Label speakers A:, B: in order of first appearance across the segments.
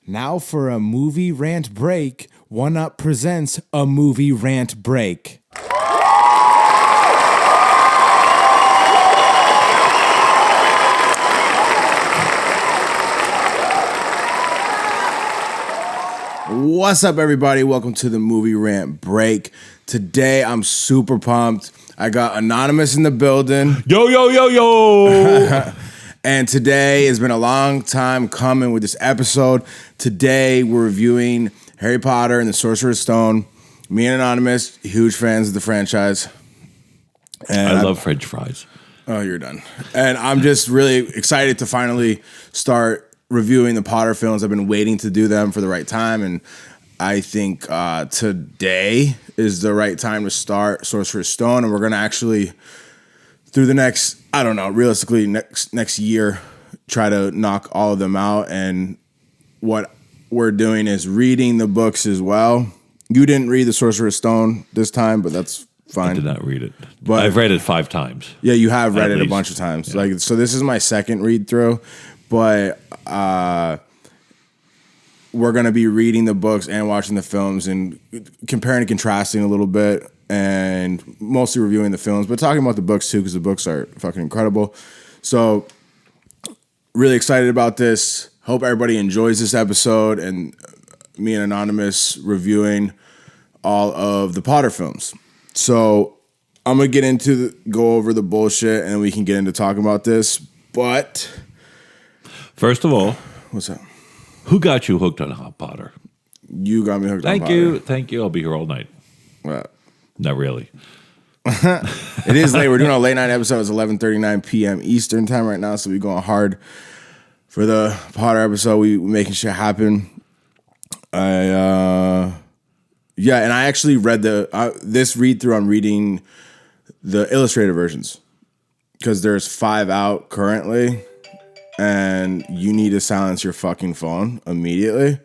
A: Now for a movie rant break, One Up presents a movie rant break. What's up, everybody? Welcome to the movie rant break. Today, I'm super pumped. I got Anonymous in the building.
B: Yo.
A: And today has been a long time coming with this episode. Today, we're reviewing Harry Potter and the Sorcerer's Stone. Me and Anonymous, huge fans of the franchise. And
B: I love French fries.
A: Oh, you're done. And I'm just really excited to finally start reviewing the Potter films. I've been waiting to do them for the right time, and I think today is the right time to start Sorcerer's Stone, and we're going to actually, through the next, I don't know, realistically next year, try to knock all of them out. And what we're doing is reading the books as well. You didn't read the Sorcerer's Stone this time, but that's fine.
B: I did not read it,
A: but
B: I've read it 5 times.
A: Yeah, you have read
B: At
A: it
B: least.
A: a bunch of times.
B: Yeah.
A: Like, so this is my second read through, but we're gonna be reading the books and watching the films and comparing and contrasting a little bit, and mostly reviewing the films, but talking about the books too, because the books are fucking incredible. So, really excited about this. Hope everybody enjoys this episode and me and Anonymous reviewing all of the Potter films. So I'm gonna go over the bullshit, and then we can get into talking about this. But
B: First of all,
A: what's up?
B: who got you hooked on Harry Potter?
A: You got me hooked on Potter.
B: Thank you. I'll be here all night.
A: What?
B: Not really.
A: It is late. We're doing a late night episode. It's 11:39 p.m. Eastern time right now, so we're going hard for the Potter episode. We making shit happen. And I actually read this read through. I'm reading the illustrated versions because there's 5 out currently, and you need to silence your fucking phone immediately.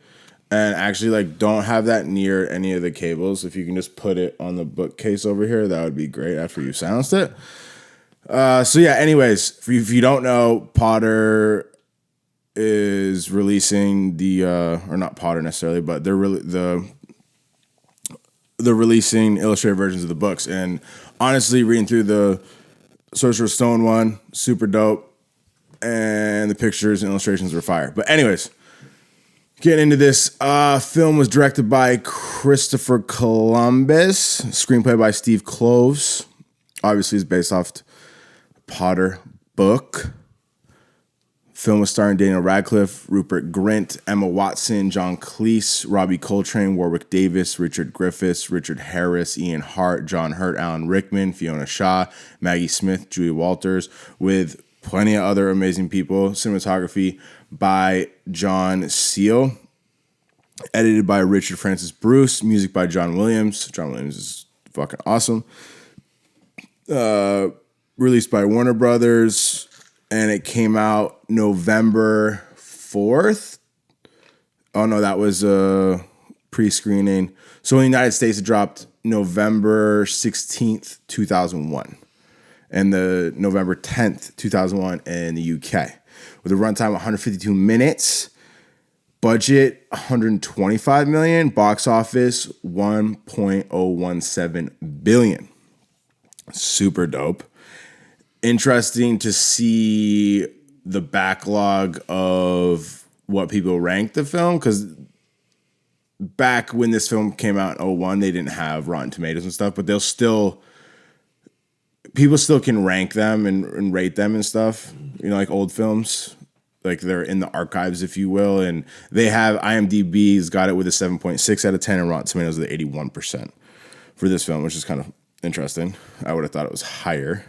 A: And actually, like, don't have that near any of the cables. If you can just put it on the bookcase over here, that would be great after you've silenced it. Anyways, if you don't know, Potter is releasing or not Potter necessarily, but they're releasing illustrated versions of the books. And honestly, reading through the Sorcerer's Stone one, super dope. And the pictures and illustrations were fire. But anyways, getting into this, film was directed by Christopher Columbus, screenplay by Steve Kloves. Obviously, it's based off the Potter book. Film was starring Daniel Radcliffe, Rupert Grint, Emma Watson, John Cleese, Robbie Coltrane, Warwick Davis, Richard Griffiths, Richard Harris, Ian Hart, John Hurt, Alan Rickman, Fiona Shaw, Maggie Smith, Julie Walters, with plenty of other amazing people. Cinematography by John Seal. Edited by Richard Francis Bruce. Music by John Williams. John Williams is fucking awesome. Released by Warner Brothers. And it came out November 4th. Oh, no, that was a pre-screening. So in the United States, it dropped November 16th, 2001. And the November 10th, 2001 in the UK. With a runtime of 152 minutes. Budget, $125 million. Box office, $1.017 billion. Super dope. Interesting to see the backlog of what people ranked the film, because back when this film came out in 2001, they didn't have Rotten Tomatoes and stuff, but people still can rank them and rate them and stuff, like old films. Like, they're in the archives, if you will, and they have IMDb's got it with a 7.6 out of 10 and Rotten Tomatoes with 81% for this film, which is kind of interesting. I would have thought it was higher.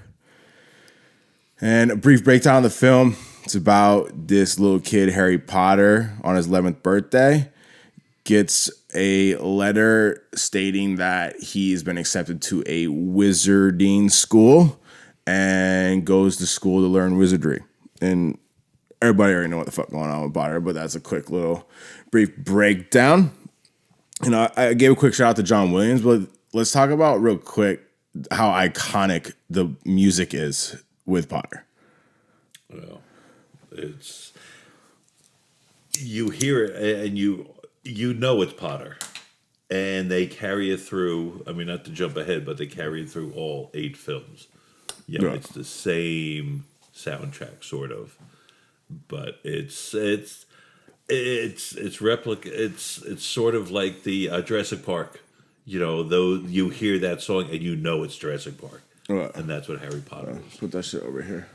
A: And a brief breakdown of the film. It's about this little kid, Harry Potter, on his 11th birthday, gets a letter stating that he's been accepted to a wizarding school and goes to school to learn wizardry. And everybody already know what the fuck going on with Potter, but that's a quick little brief breakdown. And I gave a quick shout out to John Williams, but let's talk about real quick how iconic the music is with Potter.
B: Well, it's you hear it and you know it's Potter, and they carry it through. I mean, not to jump ahead, but they carry it through all 8 films. Yeah, it's the same soundtrack, sort of, but it's replica. It's sort of like the Jurassic Park. You know, though you hear that song and you know it's Jurassic Park, and that's what Harry Potter is.
A: Put that shit over here.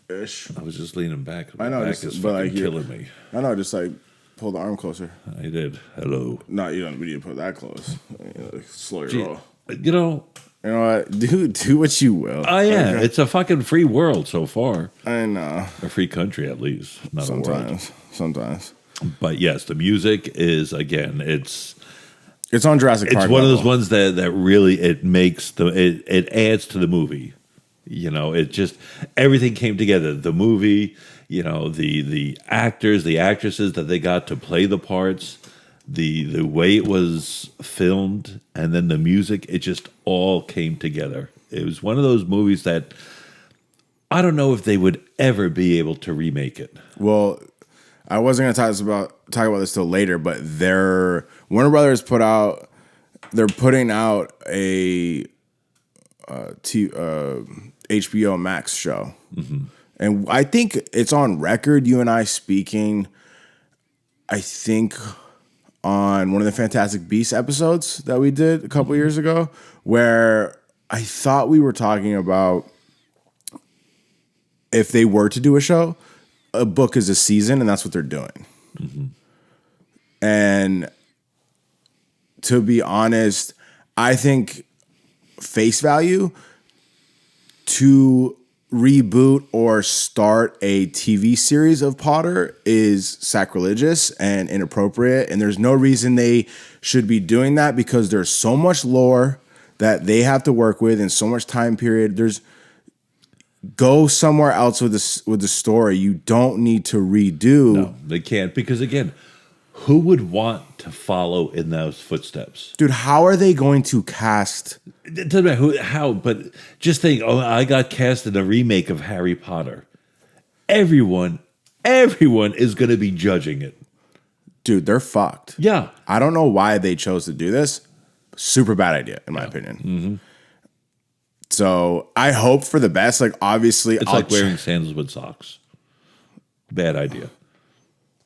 A: Ish.
B: I was just leaning back.
A: I know,
B: My back
A: just,
B: is
A: but
B: fucking
A: like
B: killing me.
A: I know, just like pull the arm closer.
B: I did. Hello.
A: No, you don't need to put that close. Slow your roll.
B: You know,
A: You know what? Do what you will.
B: oh yeah, it's a fucking free world so far.
A: I know.
B: A free country, at least. Not a world.
A: Sometimes.
B: But yes, the music is, again, it's
A: on Jurassic Park.
B: It's one
A: level.
B: of those ones that really it makes it adds to the movie. You know, it just everything came together. The movie, you know, the actors, the actresses that they got to play the parts, the way it was filmed, and then the music, it just all came together. It was one of those movies that I don't know if they would ever be able to remake it.
A: Well, I wasn't going to talk about this till later, but Warner Brothers they're putting out a HBO Max show, and I think it's on record. You and I speaking, I think on one of the Fantastic Beasts episodes that we did a couple years ago, where I thought we were talking about if they were to do a show. A book is a season, and that's what they're doing. And to be honest, I think face value to reboot or start a TV series of Potter is sacrilegious and inappropriate. And there's no reason they should be doing that because there's so much lore that they have to work with and so much time period. Go somewhere else with the story. You don't need to redo.
B: No, they can't because again, who would want to follow in those footsteps?
A: Dude, how are they going to cast?
B: It doesn't matter how, but just think, I got cast in a remake of Harry Potter. Everyone is going to be judging it.
A: Dude, they're fucked.
B: Yeah.
A: I don't know why they chose to do this. Super bad idea, in my opinion. So I hope for the best. Like, obviously,
B: it's like wearing sandals with socks. Bad idea.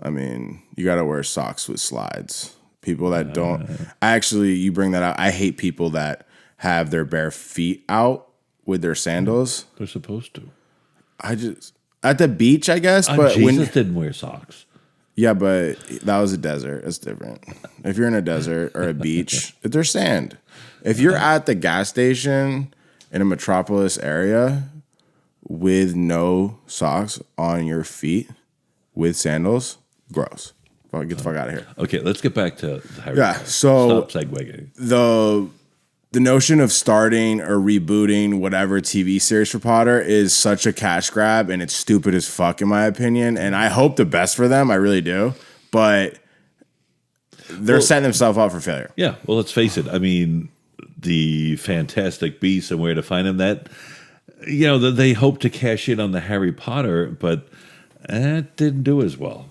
A: I mean, you got to wear socks with slides. People that don't. Actually, you bring that out. I hate people that have their bare feet out with their sandals.
B: They're supposed to.
A: At the beach, I guess. But
B: Jesus didn't wear socks.
A: Yeah, but that was a desert. It's different. If you're in a desert or a beach, there's sand. If you're at the gas station in a metropolis area with no socks on your feet with sandals, gross. Get the fuck out of here.
B: Okay, let's get back to Harry
A: Yeah,
B: Potter.
A: so
B: Stop segueing.
A: The notion of starting or rebooting whatever TV series for Potter is such a cash grab, and it's stupid as fuck in my opinion. And I hope the best for them, I really do. But they're setting themselves up for failure.
B: Yeah, well, let's face it. I mean, the Fantastic Beasts and Where to Find Them, that, you know, they hope to cash in on the Harry Potter, but it didn't do as well.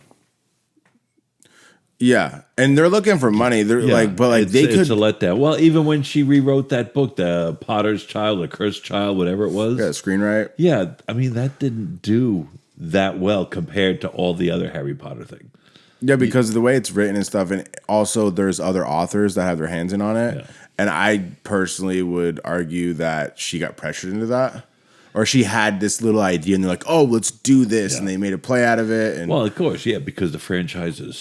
A: Yeah, and they're looking for money. They're
B: Yeah, it's a letdown. Well, even when she rewrote that book, the Potter's Child, the Cursed Child, whatever it was.
A: Yeah, screenwrite.
B: Yeah, I mean, that didn't do that well compared to all the other Harry Potter things.
A: Yeah, because of the way it's written and stuff, and also there's other authors that have their hands in on it. Yeah. And I personally would argue that she got pressured into that. Or she had this little idea, and they're like, "Oh, let's do this," and they made a play out of it. And
B: well, of course, yeah, because the franchise is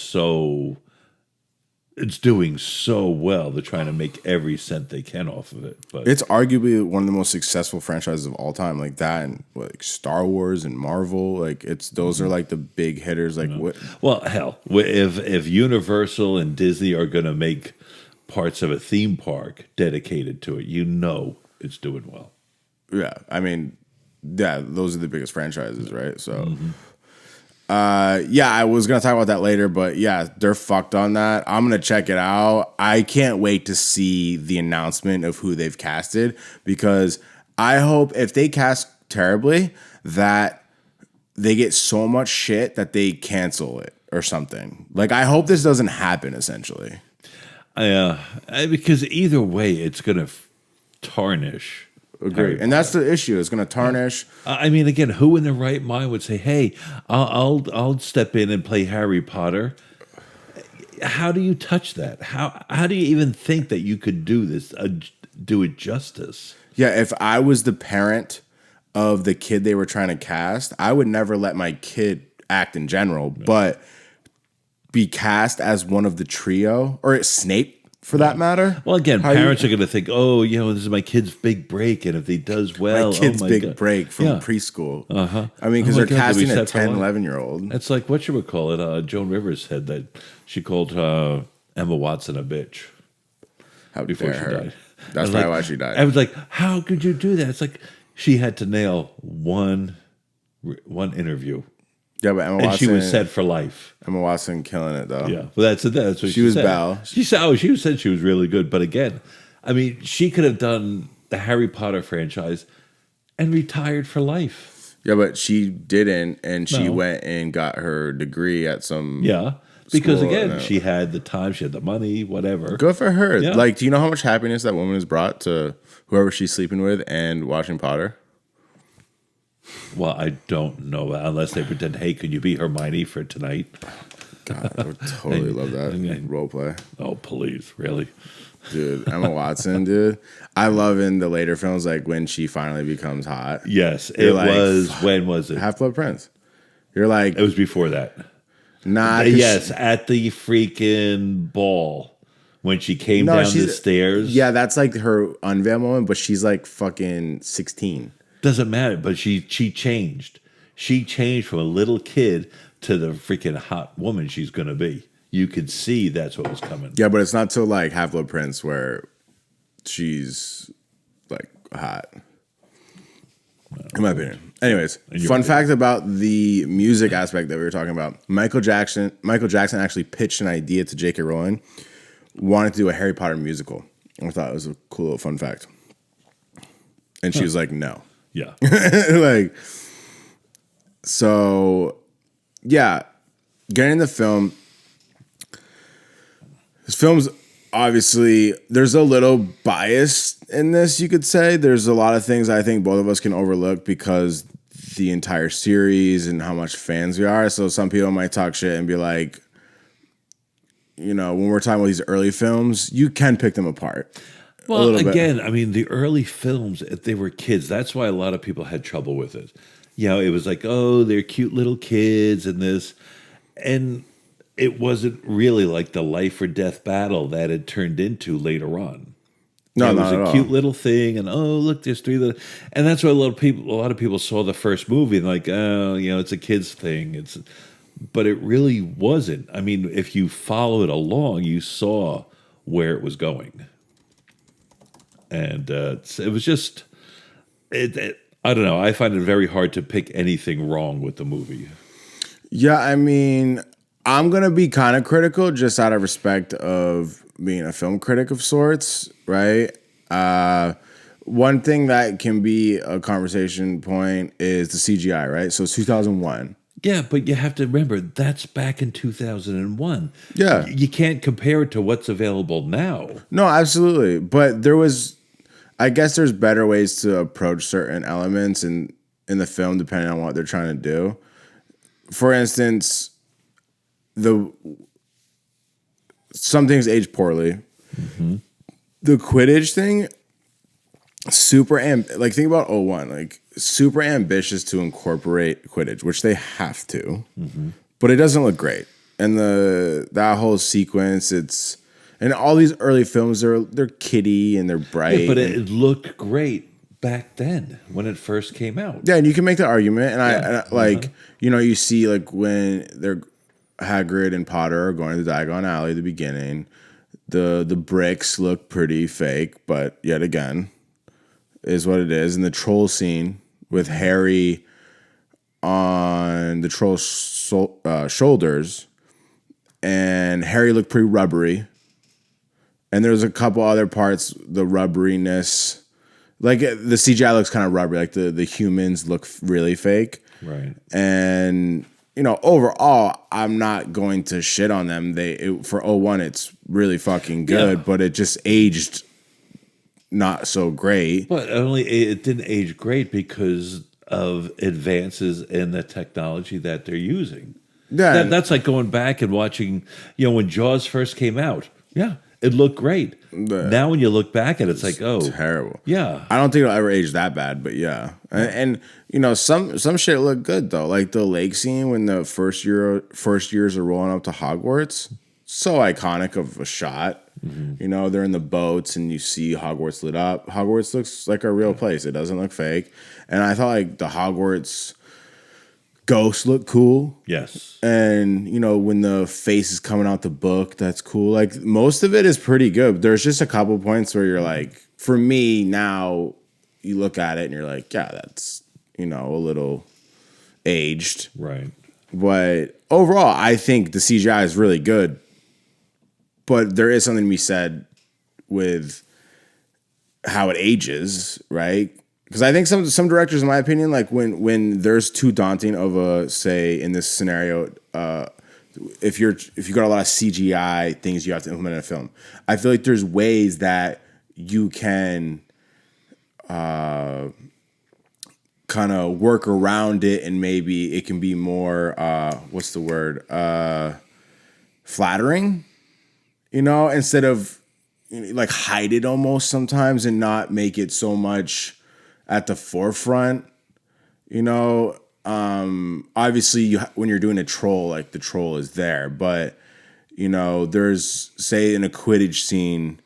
B: it's doing so well. They're trying to make every cent they can off of it. But
A: it's arguably one of the most successful franchises of all time, like that, and like Star Wars and Marvel. Like those are like the big hitters. Like what?
B: Well, hell, if Universal and Disney are going to make parts of a theme park dedicated to it, you know it's doing well.
A: Yeah, I mean. Yeah, those are the biggest franchises, right? So, yeah, I was gonna talk about that later, but yeah, they're fucked on that. I'm gonna check it out. I can't wait to see the announcement of who they've casted because I hope if they cast terribly that they get so much shit that they cancel it or something. Like, I hope this doesn't happen, essentially.
B: Because either way, it's going to tarnish.
A: Agree. And that's the issue. It's going to tarnish.
B: I mean, again, who in their right mind would say, "Hey, I'll step in and play Harry Potter"? How do you touch that? How do you even think that you could do this? Do it justice?
A: Yeah, if I was the parent of the kid they were trying to cast, I would never let my kid act in general, but be cast as one of the trio or Snape. For that matter.
B: Well, again, parents are going to think, "Oh, this is my kid's big break, and if he does well,
A: my kid's big
B: God.
A: break from preschool."
B: Uh-huh.
A: I mean, because they're casting a 10, 11-year-old.
B: It's like what you would call it. Joan Rivers said that she called Emma Watson a bitch.
A: How
B: before
A: dare
B: she
A: her.
B: died.
A: That's probably why she died.
B: I was like, "How could you do that?" It's like she had to nail one interview.
A: Yeah, but Emma Watson,
B: and she was set for life.
A: Emma Watson killing it though.
B: Yeah, well, that's what
A: she was.
B: Said.
A: Belle.
B: She said she was really good. But again, I mean, she could have done the Harry Potter franchise and retired for life.
A: Yeah, but she didn't, and she went and got her degree at some.
B: Yeah, because again, she had the time, she had the money, whatever.
A: Good for her.
B: Yeah.
A: Like, do you know how much happiness that woman has brought to whoever she's sleeping with and watching Potter?
B: Well, I don't know unless they pretend, "Hey, could you be Hermione for tonight?"
A: God, I would totally love that role play.
B: Oh, please, really,
A: dude. Emma Watson, dude. I love in the later films, like when she finally becomes hot.
B: Yes, it was. When was it?
A: Half-Blood Prince. You're like,
B: it was before that.
A: Nah.
B: Yes, at the freaking ball when she came down the stairs.
A: Yeah, that's like her unveil moment, but she's like fucking 16.
B: Doesn't matter, but she changed. She changed from a little kid to the freaking hot woman she's going to be. You could see that's what was coming.
A: Yeah, but it's not till like Half-Blood Prince where she's like hot. In my opinion. Anyways, fun fact about the music aspect that we were talking about. Michael Jackson actually pitched an idea to J.K. Rowling, wanted to do a Harry Potter musical. I thought it was a cool little fun fact. And she was like, no.
B: Yeah.
A: Like, so, yeah, getting the film. This film's obviously, there's a little bias in this, you could say. There's a lot of things I think both of us can overlook because the entire series and how much fans we are. So some people might talk shit and be like, when we're talking about these early films, you can pick them apart.
B: Well, again, I mean, the early films, if they were kids, that's why a lot of people had trouble with it. It was like, oh, they're cute little kids and this. And it wasn't really like the life or death battle that it turned into later on.
A: No,
B: it
A: was
B: a cute little thing, and look, there's three little, and that's why a lot of people saw the first movie and like, oh, it's a kid's thing. But it really wasn't. I mean, if you followed along, you saw where it was going. And it was just, I don't know. I find it very hard to pick anything wrong with the movie.
A: Yeah, I mean, I'm going to be kind of critical just out of respect of being a film critic of sorts, right? One thing that can be a conversation point is the CGI, right? So it's 2001.
B: Yeah, but you have to remember, that's back in 2001.
A: Yeah.
B: You can't compare it to what's available now.
A: No, absolutely. But I guess there's better ways to approach certain elements in the film depending on what they're trying to do. For instance, some things age poorly. Mm-hmm. The Quidditch thing, think about 01, like super ambitious to incorporate Quidditch, which they have to, but it doesn't look great. And that whole sequence, and all these early films, they're kiddie and they're bright.
B: Yeah, but it looked great back then when it first came out.
A: Yeah, and you can make the argument, and you see like when they're Hagrid and Potter are going to the Diagon Alley at the beginning. The bricks look pretty fake, but yet again, is what it is. And the troll scene with Harry on the troll's shoulders, and Harry looked pretty rubbery. And there's a couple other parts, the rubberiness, like the CGI looks kind of rubbery, like the humans look really fake.
B: Right.
A: And overall, I'm not going to shit on them. For '01, it's really fucking good,
B: Yeah.
A: but it just aged not so great.
B: But only it didn't age great because of advances in the technology that they're using.
A: Yeah,
B: That's like going back and watching, when Jaws first came out. Yeah, it looked great. Now when you look back at it, it's like, oh,
A: terrible.
B: yeah.
A: I don't think it'll ever age that bad, but yeah. And some shit looked good though. Like the lake scene when the first years are rolling up to Hogwarts. So iconic of a shot. They're in the boats and you see Hogwarts lit up. Hogwarts looks like a real place. It doesn't look fake. And I thought like the Hogwarts ghosts look cool.
B: Yes.
A: And when the face is coming out the book, that's cool. Like most of it is pretty good. There's just a couple points where you're like, for me now, you look at it and you're like, yeah, that's a little aged.
B: Right.
A: But overall, I think the CGI is really good. But there is something to be said with how it ages, right? Because I think some directors, in my opinion, like when there's too daunting of a, say in this scenario, if you got a lot of CGI things you have to implement in a film, I feel like there's ways that you can kind of work around it, and maybe it can be more what's the word, flattering, instead of like hide it almost sometimes and not make it so much at the forefront. Obviously when you're doing a troll, like the troll is there, but there's, say, in a Quidditch scene,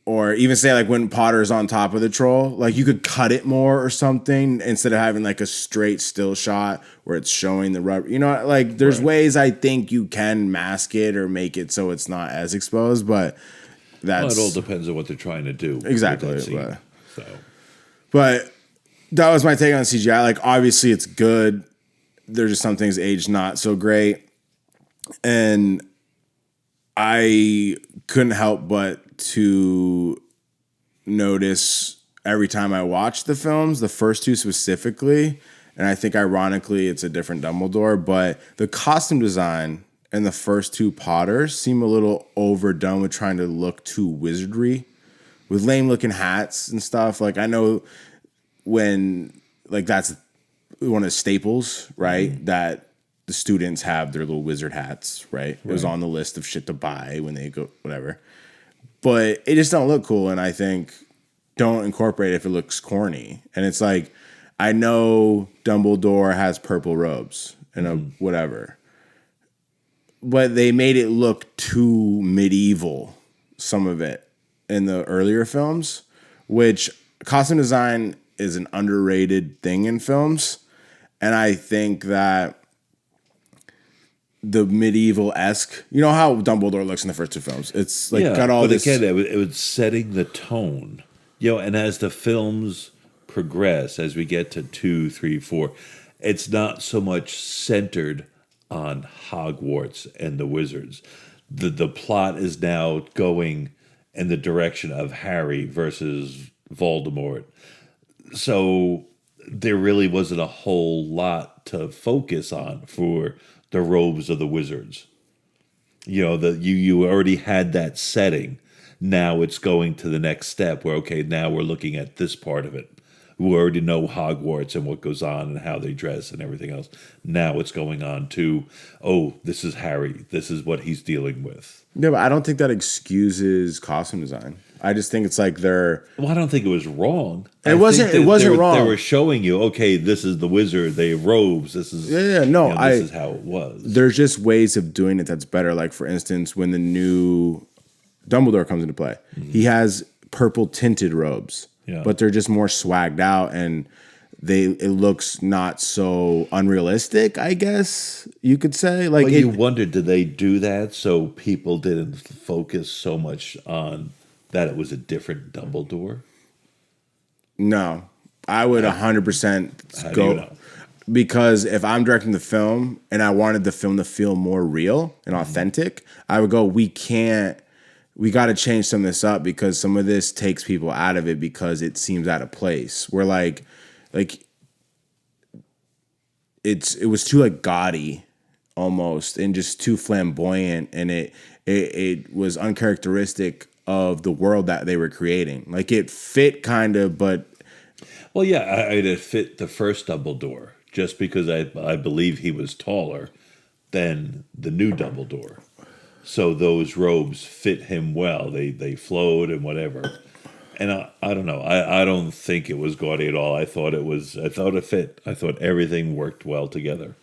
A: or even say like when Potter's on top of the troll, like you could cut it more or something instead of having like a straight still shot where it's showing the rubber. Like there's ways I think you can mask it or make it so it's not as exposed, but
B: it all depends on what they're trying to do.
A: Exactly.
B: So.
A: But that was my take on CGI. Like, obviously, it's good. There's just some things age not so great. And I couldn't help but to notice every time I watched the films, the first two specifically, and I think ironically it's a different Dumbledore, but the costume design in the first two Potters seem a little overdone with trying to look too wizardry, with lame looking hats and stuff. Like I know when like that's one of the staples, right? That the students have their little wizard hats, right? It was on the list of shit to buy when they go, whatever. But it just don't look cool, and I think don't incorporate it if it looks corny. And it's like, I know Dumbledore has purple robes and a whatever, but they made it look too medieval, some of it, in the earlier films, which costume design is an underrated thing in films. And I think that the medieval-esque, you know how Dumbledore looks in the first two films? It's like got all this.
B: Again, it was setting the tone. And as the films progress, as we get to 2, 3, 4, it's not so much centered on Hogwarts and the wizards. The plot is now going in the direction of Harry versus Voldemort. So there really wasn't a whole lot to focus on for the robes of the wizards. You already had that setting. Now it's going to the next step where, okay, now we're looking at this part of it. We already know Hogwarts and what goes on and how they dress and everything else. Now it's going on to, this is Harry. This is what he's dealing with.
A: Yeah, but I don't think that excuses costume design. I just think it's like they're.
B: Well, I don't think it was wrong.
A: It wasn't wrong.
B: They were showing you, okay, this is the wizard. They have robes. This is this is how it was.
A: There's just ways of doing it that's better. Like for instance, when the new Dumbledore comes into play, he has purple tinted robes, but they're just more swagged out and it looks not so unrealistic, I guess you could say. Like,
B: you wondered, did they do that so people didn't focus so much on that it was a different Dumbledore?
A: No, I would 100% go, because if I'm directing the film and I wanted the film to feel more real and authentic, I would go, we got to change some of this up because some of this takes people out of it because it seems out of place. We're like it was too like gaudy almost and just too flamboyant, and it was uncharacteristic of the world that they were creating. Like it fit kind of, but
B: Well, yeah, it fit the first Dumbledore just because I believe he was taller than the new Dumbledore. So those robes fit him well. They flowed and whatever. And I don't know. I don't think it was gaudy at all. I thought it fit. I thought everything worked well together.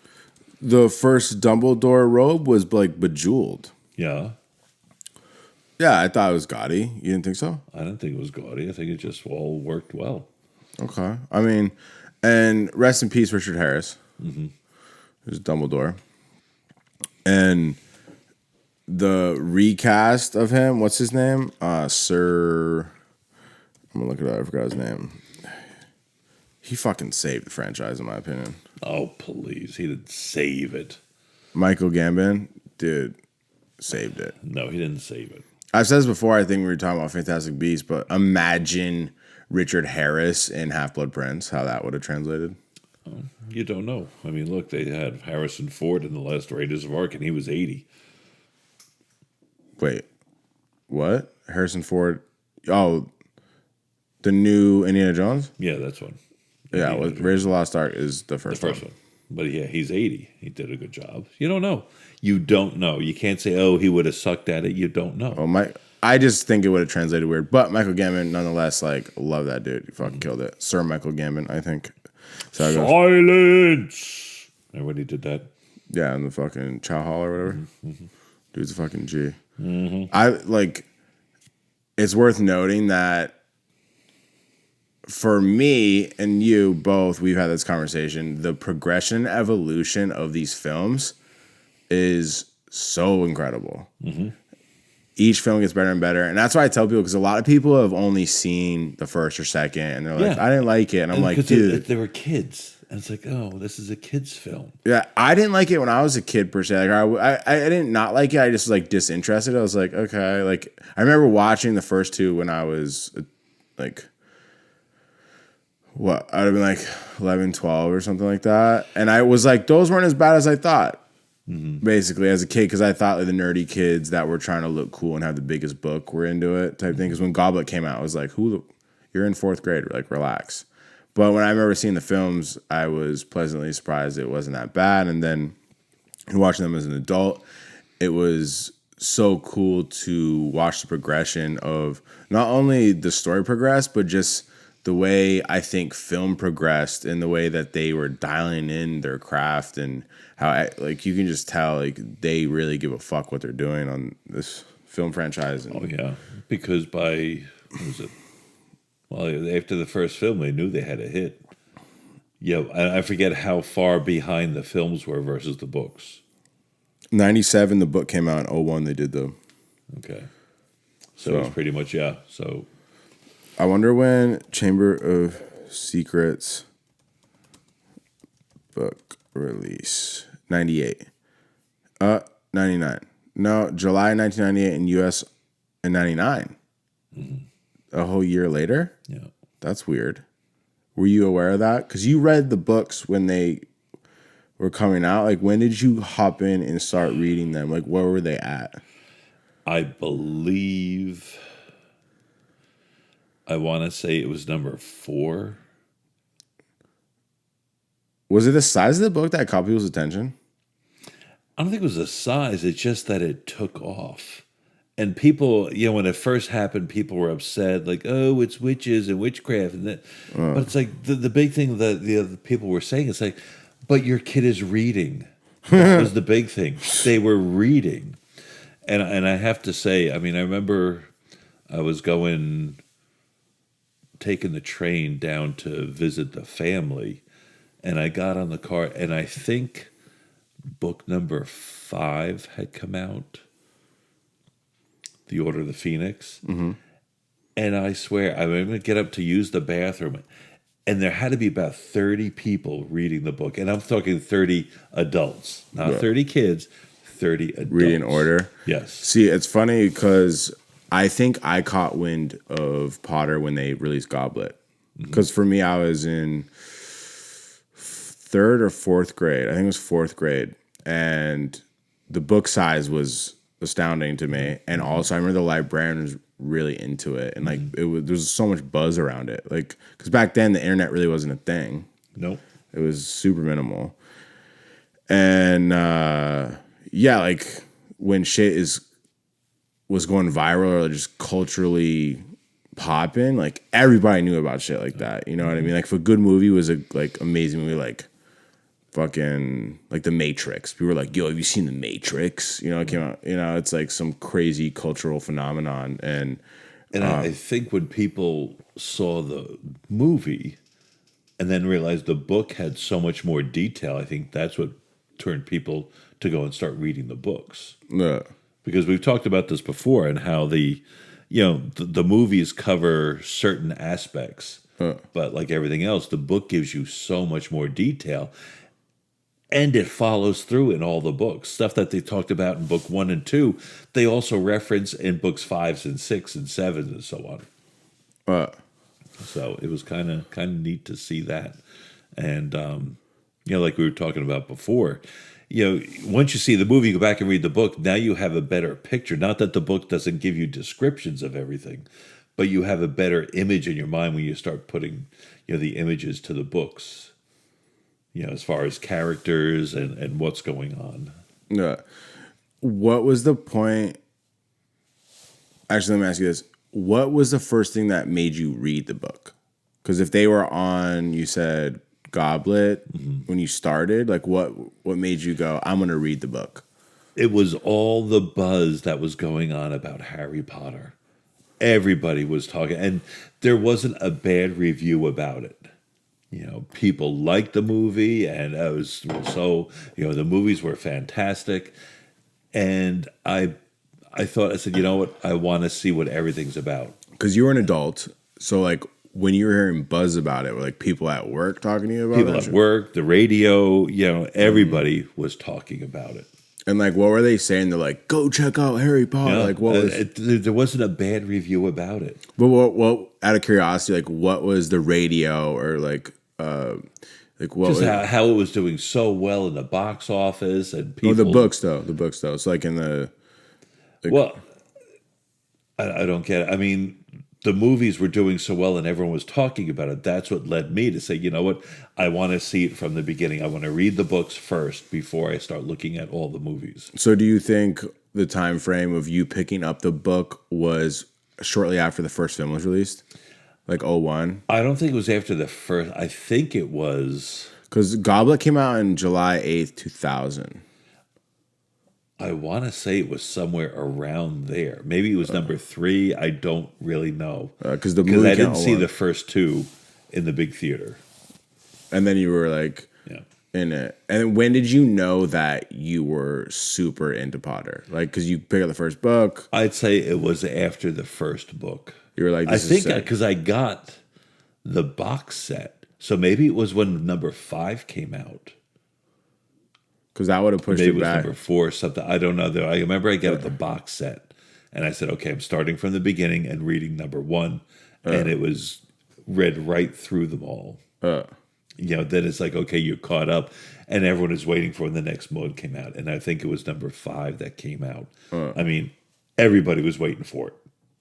A: the first Dumbledore robe was like bejeweled.
B: Yeah.
A: Yeah, I thought it was gaudy. You didn't think so?
B: I didn't think it was gaudy. I think it just all worked well.
A: Okay. I mean, and rest in peace, Richard Harris. Mm-hmm. Who's Dumbledore. And the recast of him, what's his name? Sir. I'm gonna look it up. I forgot his name. He fucking saved the franchise, in my opinion.
B: Oh, please. He didn't save it.
A: Michael Gambon, dude, saved it.
B: No, he didn't save it.
A: I've said this before, I think we were talking about Fantastic Beasts, but imagine Richard Harris in Half-Blood Prince, how that would have translated.
B: You don't know. I mean, look, they had Harrison Ford in The Last Raiders of Ark, and he was 80.
A: Wait, what? Harrison Ford? Oh, the new Indiana Jones?
B: Yeah, that's one.
A: Yeah, Raiders of the Lost Ark is the first one.
B: But yeah, he's 80. He did a good job. You don't know. You don't know. You can't say, oh, he would have sucked at it. You don't know.
A: Oh, I just think it would have translated weird. But Michael Gambon, nonetheless, like, love that dude. He fucking killed it. Sir Michael Gambon, I think.
B: Silence! Everybody did that.
A: Yeah, in the fucking Chow Hall or whatever.
B: Mm-hmm.
A: Dude's a fucking G. Mm-hmm. It's worth noting that for me and you both, we've had this conversation. The progression, evolution of these films is so incredible. Mm-hmm. Each film gets better and better. And that's why I tell people, because a lot of people have only seen the first or second, and they're like, I didn't like it. And I'm like, dude.
B: They were kids. And it's like, oh, this is a kid's film.
A: Yeah, I didn't like it when I was a kid, per se. Like, I didn't not like it. I just was like disinterested. I was like, okay. Like, I remember watching the first two when I was like, what? I'd have been like 11, 12 or something like that. And I was like, those weren't as bad as I thought. Mm-hmm. Basically, as a kid, because I thought like the nerdy kids that were trying to look cool and have the biggest book were into it type thing. Because when Goblet came out, I was like, you're in fourth grade, like relax. But when I remember seeing the films, I was pleasantly surprised it wasn't that bad. And then watching them as an adult, it was so cool to watch the progression of not only the story progress, but just the way I think film progressed and the way that they were dialing in their craft and how you can just tell like they really give a fuck what they're doing on this film franchise.
B: Oh yeah, because by what was it? Well, after the first film, they knew they had a hit. Yeah, I forget how far behind the films were versus the books.
A: 97, the book came out. In 01, they did the.
B: Okay. So it's pretty much, yeah. So
A: I wonder when Chamber of Secrets book release. 98. 99. No, July 1998 in U.S. and 99. Mm-hmm. A whole year later?
B: Yeah.
A: That's weird. Were you aware of that? Because you read the books when they were coming out. Like, when did you hop in and start reading them? Like, where were they at?
B: I believe, I want to say it was number 4.
A: Was it the size of the book that caught people's attention?
B: I don't think it was the size. It's just that it took off. And people, when it first happened, people were upset, like, oh, it's witches and witchcraft. And that. But it's like the big thing that the other people were saying is like, but your kid is reading. That was the big thing. They were reading. And I have to say, I mean, I remember I was taking the train down to visit the family. And I got on the car, and I think book number 5 had come out. The Order of the Phoenix. Mm-hmm. And I swear, I'm going to get up to use the bathroom, and there had to be about 30 people reading the book. And I'm talking 30 adults, not 30 kids, 30 adults.
A: Reading order?
B: Yes.
A: See, it's funny because I think I caught wind of Potter when they released Goblet. Because for me, I was in third or fourth grade. I think it was fourth grade, and the book size was astounding to me. And also, I remember the librarian was really into it, and like there was so much buzz around it. Like because back then the internet really wasn't a thing.
B: Nope.
A: It was super minimal, and yeah, like when shit was going viral or just culturally popping, like everybody knew about shit like that. You know what I mean? Like if a good movie was a like amazing movie, like fucking like The Matrix. People were like, "Yo, have you seen The Matrix?" You know, it came out. You know, it's like some crazy cultural phenomenon. And
B: I think when people saw the movie and then realized the book had so much more detail, I think that's what turned people to go and start reading the books. Because we've talked about this before and how the movies cover certain aspects, but like everything else, the book gives you so much more detail. And it follows through in all the books. Stuff that they talked about in book 1 and 2, they also reference in books 5 and 6 and 7 and so on. So it was kind of neat to see that. And, like we were talking about before, once you see the movie, you go back and read the book, now you have a better picture. Not that the book doesn't give you descriptions of everything, but you have a better image in your mind when you start putting, the images to the books. As far as characters and what's going on.
A: Yeah. What was the point? Actually, let me ask you this. What was the first thing that made you read the book? Because if they were on, you said Goblet when you started, like what made you go, I'm going to read the book?
B: It was all the buzz that was going on about Harry Potter. Everybody was talking, and there wasn't a bad review about it. People liked the movie, and it was so. The movies were fantastic, and I thought, I said, you know what, I want to see what everything's about.
A: Because you were an adult, so like when you were hearing buzz about it, were like people at work talking to you about it?
B: People at work, the radio, everybody was talking about it.
A: And like, what were they saying? They're like, "Go check out Harry Potter." Like, what was?
B: There wasn't a bad review about it.
A: But what? Out of curiosity, like, what was the radio or like what?
B: Just how it was doing so well in the box office and people.
A: Oh, the books though. It's like in the.
B: Well, I don't get it. I mean, the movies were doing so well and everyone was talking about it. That's what led me to say, you know what? I want to see it from the beginning. I want to read the books first before I start looking at all the movies.
A: So do you think the time frame of you picking up the book was shortly after the first film was released? Like 01?
B: I don't think it was after the first. I think it was...
A: Because Goblet came out on July 8th, 2000.
B: I want to say it was somewhere around there. Maybe it was number 3. I don't really know.
A: Because
B: I didn't see the first 2 in the big theater.
A: And then you were like in it. And when did you know that you were super into Potter? Like, because you picked up the first book.
B: I'd say it was after the first book.
A: You were like,
B: I think because I got the box set. So maybe it was when number 5 came out.
A: Because that would have pushed it back. Maybe it was
B: number 4 or something. I don't know. Though. I remember I got the box set. And I said, okay, I'm starting from the beginning and reading number 1. And it was read right through them all. Then it's like, okay, you're caught up. And everyone is waiting for when the next mode came out. And I think it was number 5 that came out. I mean, everybody was waiting for it.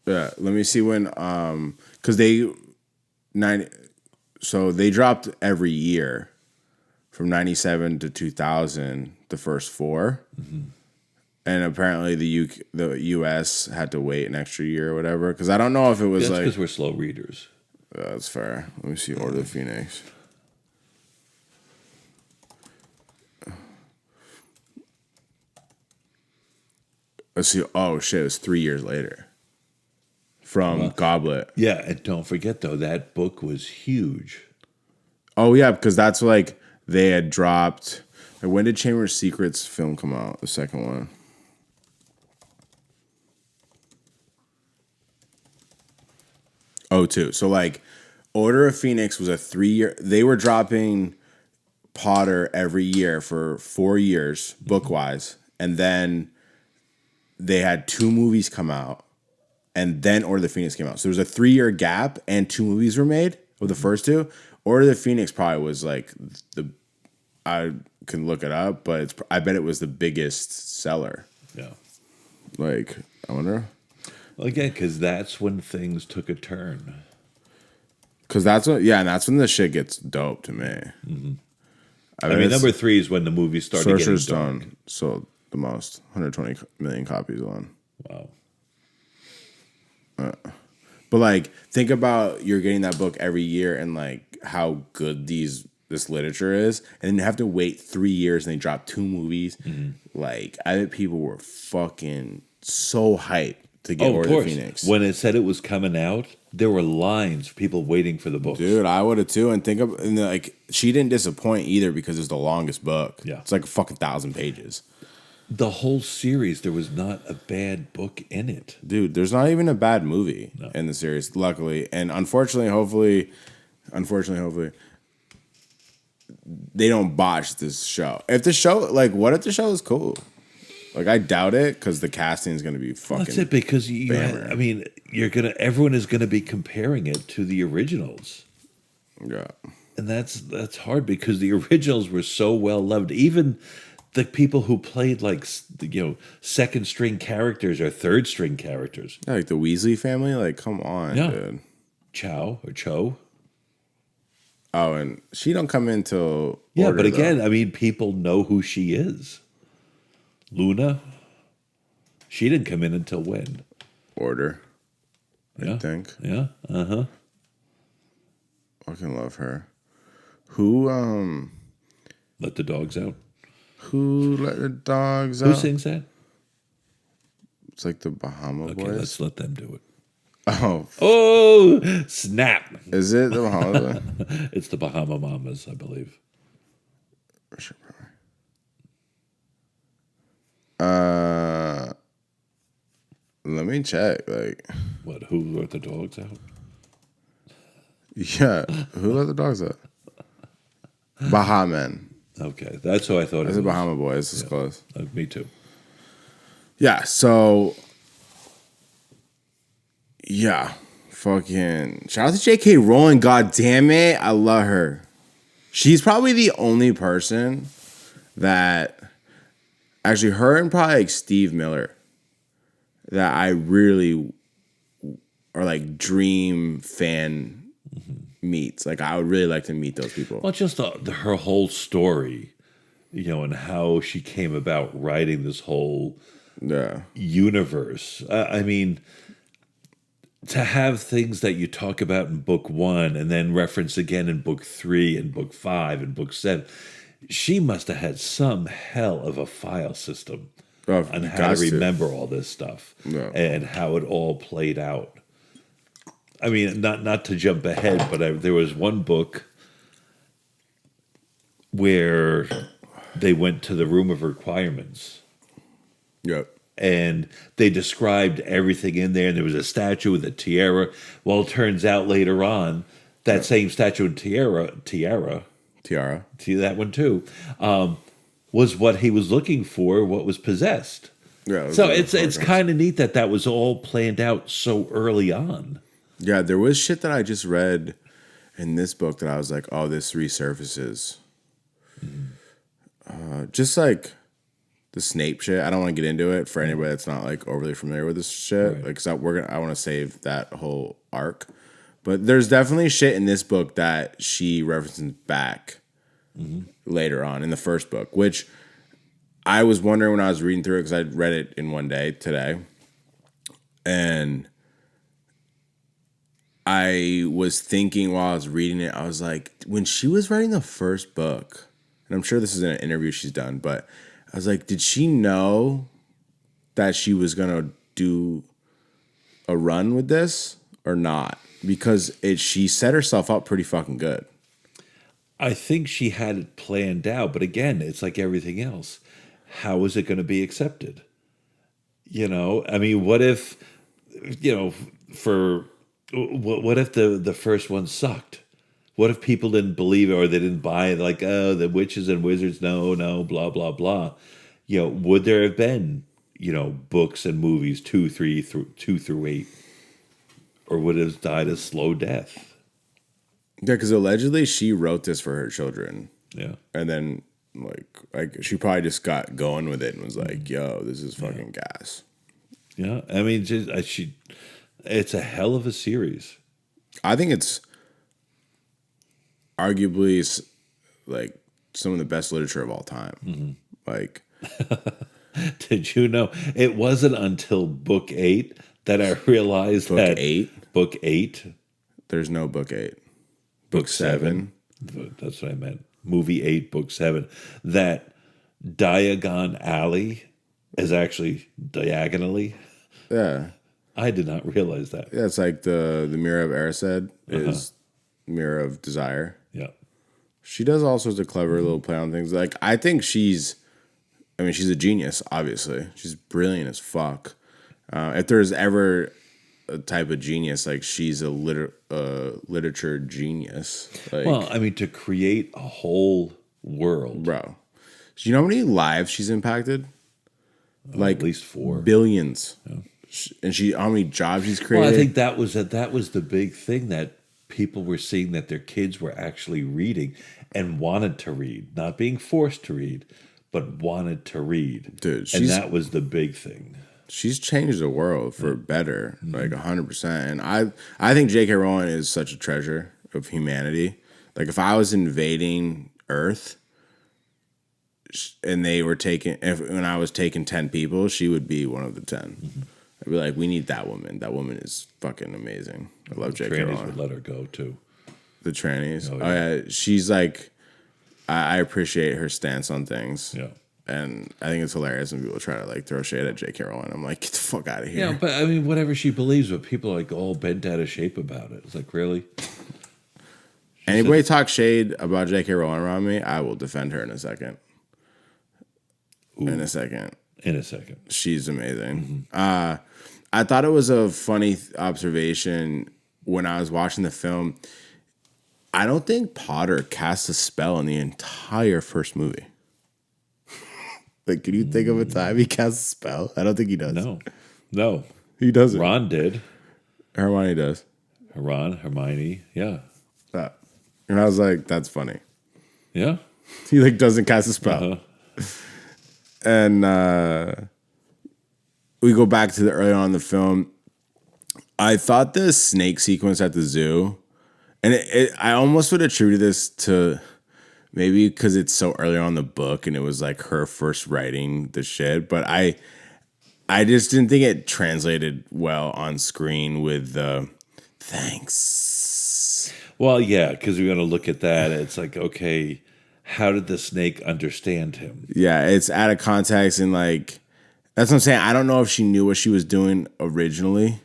A: Yeah, let me see when, because they dropped every year from 97 to 2000, the first 4. And apparently the US had to wait an extra year or whatever. Because I don't know if it was
B: because we're slow readers.
A: That's fair. Let me see, Order of the Phoenix. Let's see, oh shit, it was 3 years later. From Goblet.
B: Yeah, and don't forget, though, that book was huge.
A: Oh, yeah, because that's like they had dropped... Like, when did Chamber of Secrets film come out? The second one. Oh, 02. So, like, Order of Phoenix was a 3-year... They were dropping Potter every year for 4 years, book-wise. And then they had 2 movies come out. And then Order of the Phoenix came out. So there was a 3-year gap, and 2 movies were made of the first 2. Order of the Phoenix probably was like the I can look it up, but I bet it was the biggest seller.
B: Yeah.
A: Like, I wonder.
B: Well, again, because that's when things took a turn.
A: Because that's what, yeah, and that's when the shit gets dope to me.
B: Mm-hmm.
A: I
B: mean, number 3 is when the movie started
A: Sorcerer's
B: getting dark.
A: Stone sold the most, 120 million copies alone.
B: Wow.
A: But like, think about you're getting that book every year and like how good this literature is, and then you have to wait 3 years and they drop 2 movies. Like, I bet people were fucking so hyped to get Order of the Phoenix.
B: When it said it was coming out, there were lines of people waiting for the books.
A: Dude, I would have too. And like, she didn't disappoint either because it's the longest book.
B: Yeah.
A: It's like a fucking 1,000 pages.
B: The whole series, there was not a bad book in it.
A: Dude, there's not even a bad movie in the series, luckily. And unfortunately, hopefully, they don't botch this show. If the show, like, what if the show is cool? Like, I doubt it because the casting is going to be fucking.
B: That's it, because everyone is gonna be comparing it to the originals.
A: Yeah,
B: and that's hard because the originals were so well loved. Even the people who played like second string characters or third string characters,
A: yeah, like the Weasley family. Like, come on, dude.
B: Cho.
A: Oh, and she don't come into
B: but again, though. I mean, people know who she is. Luna, she didn't come in until when?
A: Order, I think.
B: Yeah.
A: I fucking love her. Who
B: let the dogs out?
A: Who let the dogs out?
B: Who sings that?
A: It's like the Bahama Boys.
B: Let's let them do it.
A: Oh,
B: snap!
A: Is it the Bahama?
B: It's the Bahama Mamas, I believe.
A: Let me check. Like,
B: what? Who let the dogs out?
A: Yeah, who let the dogs out? Bahaman.
B: Okay, that's who I thought.
A: It's a Bahama Boys. It's close.
B: Me too.
A: Yeah. So. Yeah, fucking shout out to J.K. Rowling. God damn it, I love her. She's probably the only person that actually, her and probably like Steve Miller, that I really are like dream fan meets. Like, I would really like to meet those people.
B: Well, just her whole story, and how she came about writing this whole universe. I mean, to have things that you talk about in book 1 and then reference again in book 3 and book 5 and book 7, she must have had some hell of a file system on how to remember all this stuff and how it all played out. I mean, not to jump ahead, but there was one book where they went to the room of requirements.
A: Yep.
B: And they described everything in there, and there was a statue with a tiara. Well, it turns out later on that same statue and tiara, see that one too, was what he was looking for, what was possessed. Yeah. So it's kind of neat that was all planned out so early on.
A: Yeah, there was shit that I just read in this book that I was like, oh, this resurfaces. Just like the Snape shit. I don't want to get into it for anybody that's not like overly familiar with this shit. Right. Like, 'cause I want to save that whole arc. But there's definitely shit in this book that she references back later on in the first book, which I was wondering when I was reading through it, because I read it in one day today. And I was thinking while I was reading it, I was like, when she was writing the first book, and I'm sure this is in an interview she's done, but I was like, did she know that she was going to do a run with this or not? Because she set herself up pretty fucking good.
B: I think she had it planned out, but again, it's like everything else. How is it going to be accepted? I mean, what if, what if the first one sucked? What if people didn't believe it or they didn't buy it? Like, oh, the witches and wizards, no, blah, blah, blah. Would there have been, books and movies 2 through 8? Or would it have died a slow death?
A: Yeah, because allegedly she wrote this for her children.
B: Yeah.
A: And then Like she probably just got going with it and was like, "Yo, this is fucking gas."
B: Yeah, I mean, it's a hell of a series.
A: I think it's arguably like some of the best literature of all time. Like,
B: Did you know it wasn't until book 8 that I realized
A: book
B: that
A: 8.
B: book 8,
A: There's no book 8.
B: book 7, that's what I meant. Movie 8, book 7, that Diagon Alley is actually diagonally.
A: Yeah,
B: I did not realize that.
A: yeah. It's like the mirror of Erised is mirror of desire.
B: Yeah.
A: She does all sorts of clever little play on things. Like I think she's a genius. Obviously, she's brilliant as fuck. If there's ever a type of genius, like she's a literature genius. Like,
B: Well, I mean, to create a whole world,
A: bro, do you know how many lives she's impacted? Like
B: at least 4.
A: billions. And how many jobs she's created?
B: Well, I think that was the big thing, that people were seeing that their kids were actually reading and wanted to read, not being forced to read, but wanted to read.
A: Dude,
B: and that was the big thing.
A: She's changed the world for better, like 100%. And I think J.K. Rowling is such a treasure of humanity. Like if I was invading Earth and when I was taking 10 people, she would be one of the 10. I'd be like, we need that woman. That woman is fucking amazing. I love J.K.
B: Trannies
A: Rowling.
B: would let her go too.
A: The trannies.
B: Oh,
A: yeah. She's like, I appreciate her stance on things.
B: Yeah.
A: And I think it's hilarious when people try to like throw shade at J.K. Rowling. I'm like, get the fuck out of here.
B: Yeah, but I mean, whatever she believes, but people are like all bent out of shape about it. It's like, really?
A: Anybody talk shade about J.K. Rowling around me, I will defend her in a second.
B: Ooh.
A: In a second. She's amazing. I thought it was a funny observation when I was watching the film. I don't think Potter cast a spell in the entire first movie. Like, can you think of a time he cast a spell? I don't think he does.
B: No.
A: He doesn't.
B: Ron did.
A: Hermione does.
B: Hermione, yeah.
A: And I was like, that's funny.
B: Yeah.
A: He like doesn't cast a spell. And we go back to the early on in the film. I thought the snake sequence at the zoo, and I almost would attribute this to maybe because it's so early on in the book and it was like her first writing the shit, but I just didn't think it translated well on screen with the thanks.
B: Well, yeah, because we're going to look at that. It's like, okay, how did the snake understand him?
A: Yeah, it's out of context and like, that's what I'm saying. I don't know if she knew what she was doing originally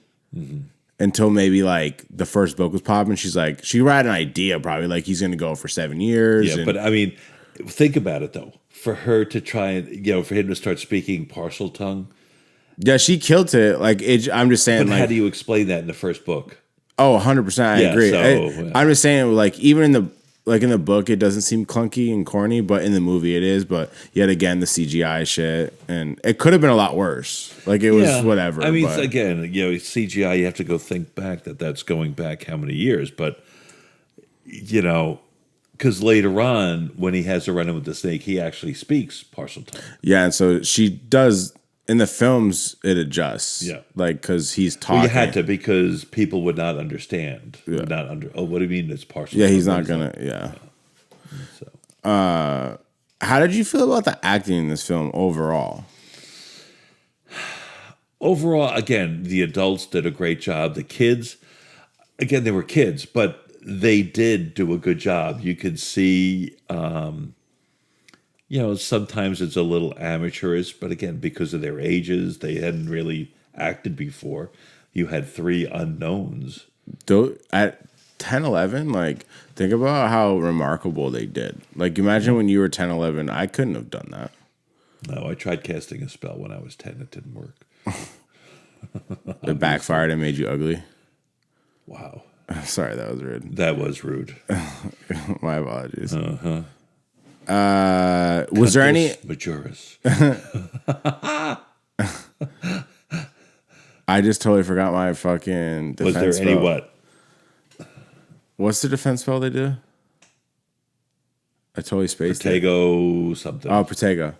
A: until maybe like the first book was popping. She's like, she had an idea probably like he's going to go for 7 years.
B: Yeah, but I mean, think about it though. For her to try and, for him to start speaking partial tongue.
A: Yeah, she killed it. Like, I'm just saying.
B: But
A: like,
B: how do you explain that in the first book?
A: Oh, 100%. I agree.
B: So,
A: I'm just saying, like, even in the book, it doesn't seem clunky and corny, but in the movie, it is. But yet again, the CGI shit, and it could have been a lot worse. Like, it was whatever.
B: I mean, again, CGI. You have to go think back. That's going back how many years? But because later on, when he has to run in with the snake, he actually speaks partial tongue.
A: Yeah, and so she does. In the films, it adjusts. Yeah. Like, because he's talking.
B: Well, you had to, because people would not understand.
A: Yeah.
B: What do you mean it's partial?
A: Yeah, he's not going to, yeah. So. How did you feel about the acting in this film overall?
B: Overall, again, the adults did a great job. The kids, again, they were kids, but they did do a good job. You could see... sometimes it's a little amateurish, but again, because of their ages, they hadn't really acted before. You had 3 unknowns.
A: At 10, 11, like, think about how remarkable they did. Like, imagine when you were 10, 11, I couldn't have done that.
B: No, I tried casting a spell when I was 10. It didn't work.
A: It backfired and made you ugly?
B: Wow.
A: Sorry, that was rude.
B: That was rude.
A: My apologies. Was there any
B: Majoris?
A: I just totally forgot my fucking defense.
B: Was there
A: spell.
B: any what?
A: What's the defense spell they do? I totally spaced it.
B: Protego something.
A: Oh, Protego.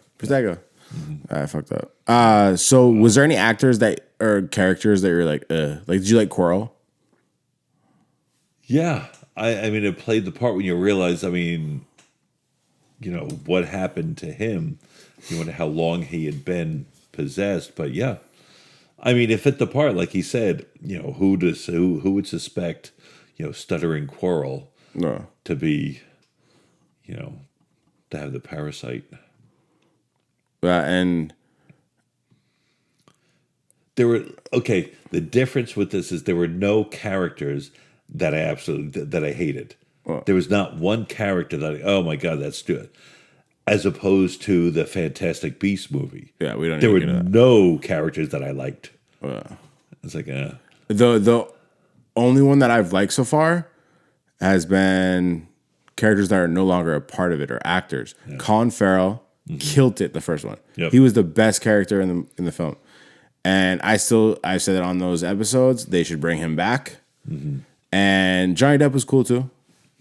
A: I fucked up. So was there any actors that or characters that you're like, like did you like Quirrell?
B: Yeah. I mean, it played the part when you realize, what happened to him. You wonder how long he had been possessed. But yeah, I mean, it fit the part. Like he said, who would suspect, stuttering Quirrell
A: No.
B: to be, to have the parasite.
A: And
B: the difference with this is there were no characters that I hated. There was not one character that oh my god, that's good. As opposed to the Fantastic Beasts movie.
A: yeah, we don't.
B: There were
A: Need to get
B: no characters that I liked. It's like
A: the only one that I've liked so far has been characters that are no longer a part of it or actors. Yeah. Colin Farrell killed it the first one.
B: Yep.
A: He was the best character in the film. And I said that on those episodes, they should bring him back. Mm-hmm. And Johnny Depp was cool too.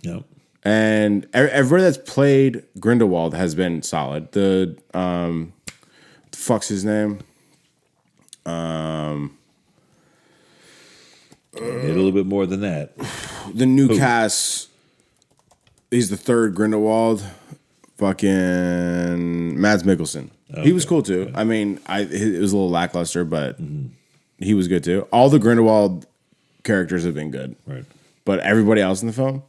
B: Yep.
A: And everybody that's played Grindelwald has been solid. The fuck's his name?
B: A little bit more than that.
A: The new cast. He's the third Grindelwald. Fucking Mads Mikkelsen. Okay. He was cool too. Okay. I mean, it was a little lackluster, but he was good too. All the Grindelwald characters have been good,
B: right?
A: But everybody else in the film,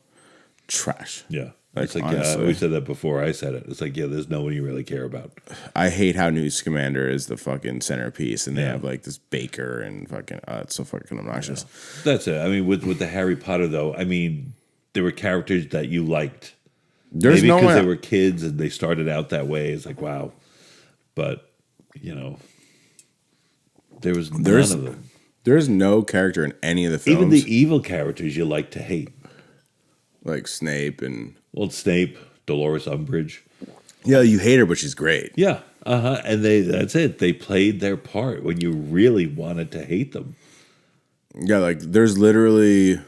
A: trash.
B: Yeah, it's like we said that before. I said it. It's like there's no one you really care about.
A: I hate how Newt Scamander is the fucking centerpiece, and they have like this baker and fucking. It's so fucking obnoxious.
B: Yeah. That's it. I mean, with the Harry Potter though, I mean, there were characters that you liked.
A: There's
B: maybe
A: no
B: because they were kids and they started out that way. It's like wow, but there's none of them.
A: There's no character in any of the films.
B: Even the evil characters you like to hate,
A: like Snape and
B: Snape, Dolores Umbridge.
A: Yeah, you hate her, but she's great.
B: Yeah, and that's it. They played their part when you really wanted to hate them.
A: Yeah, like there's literally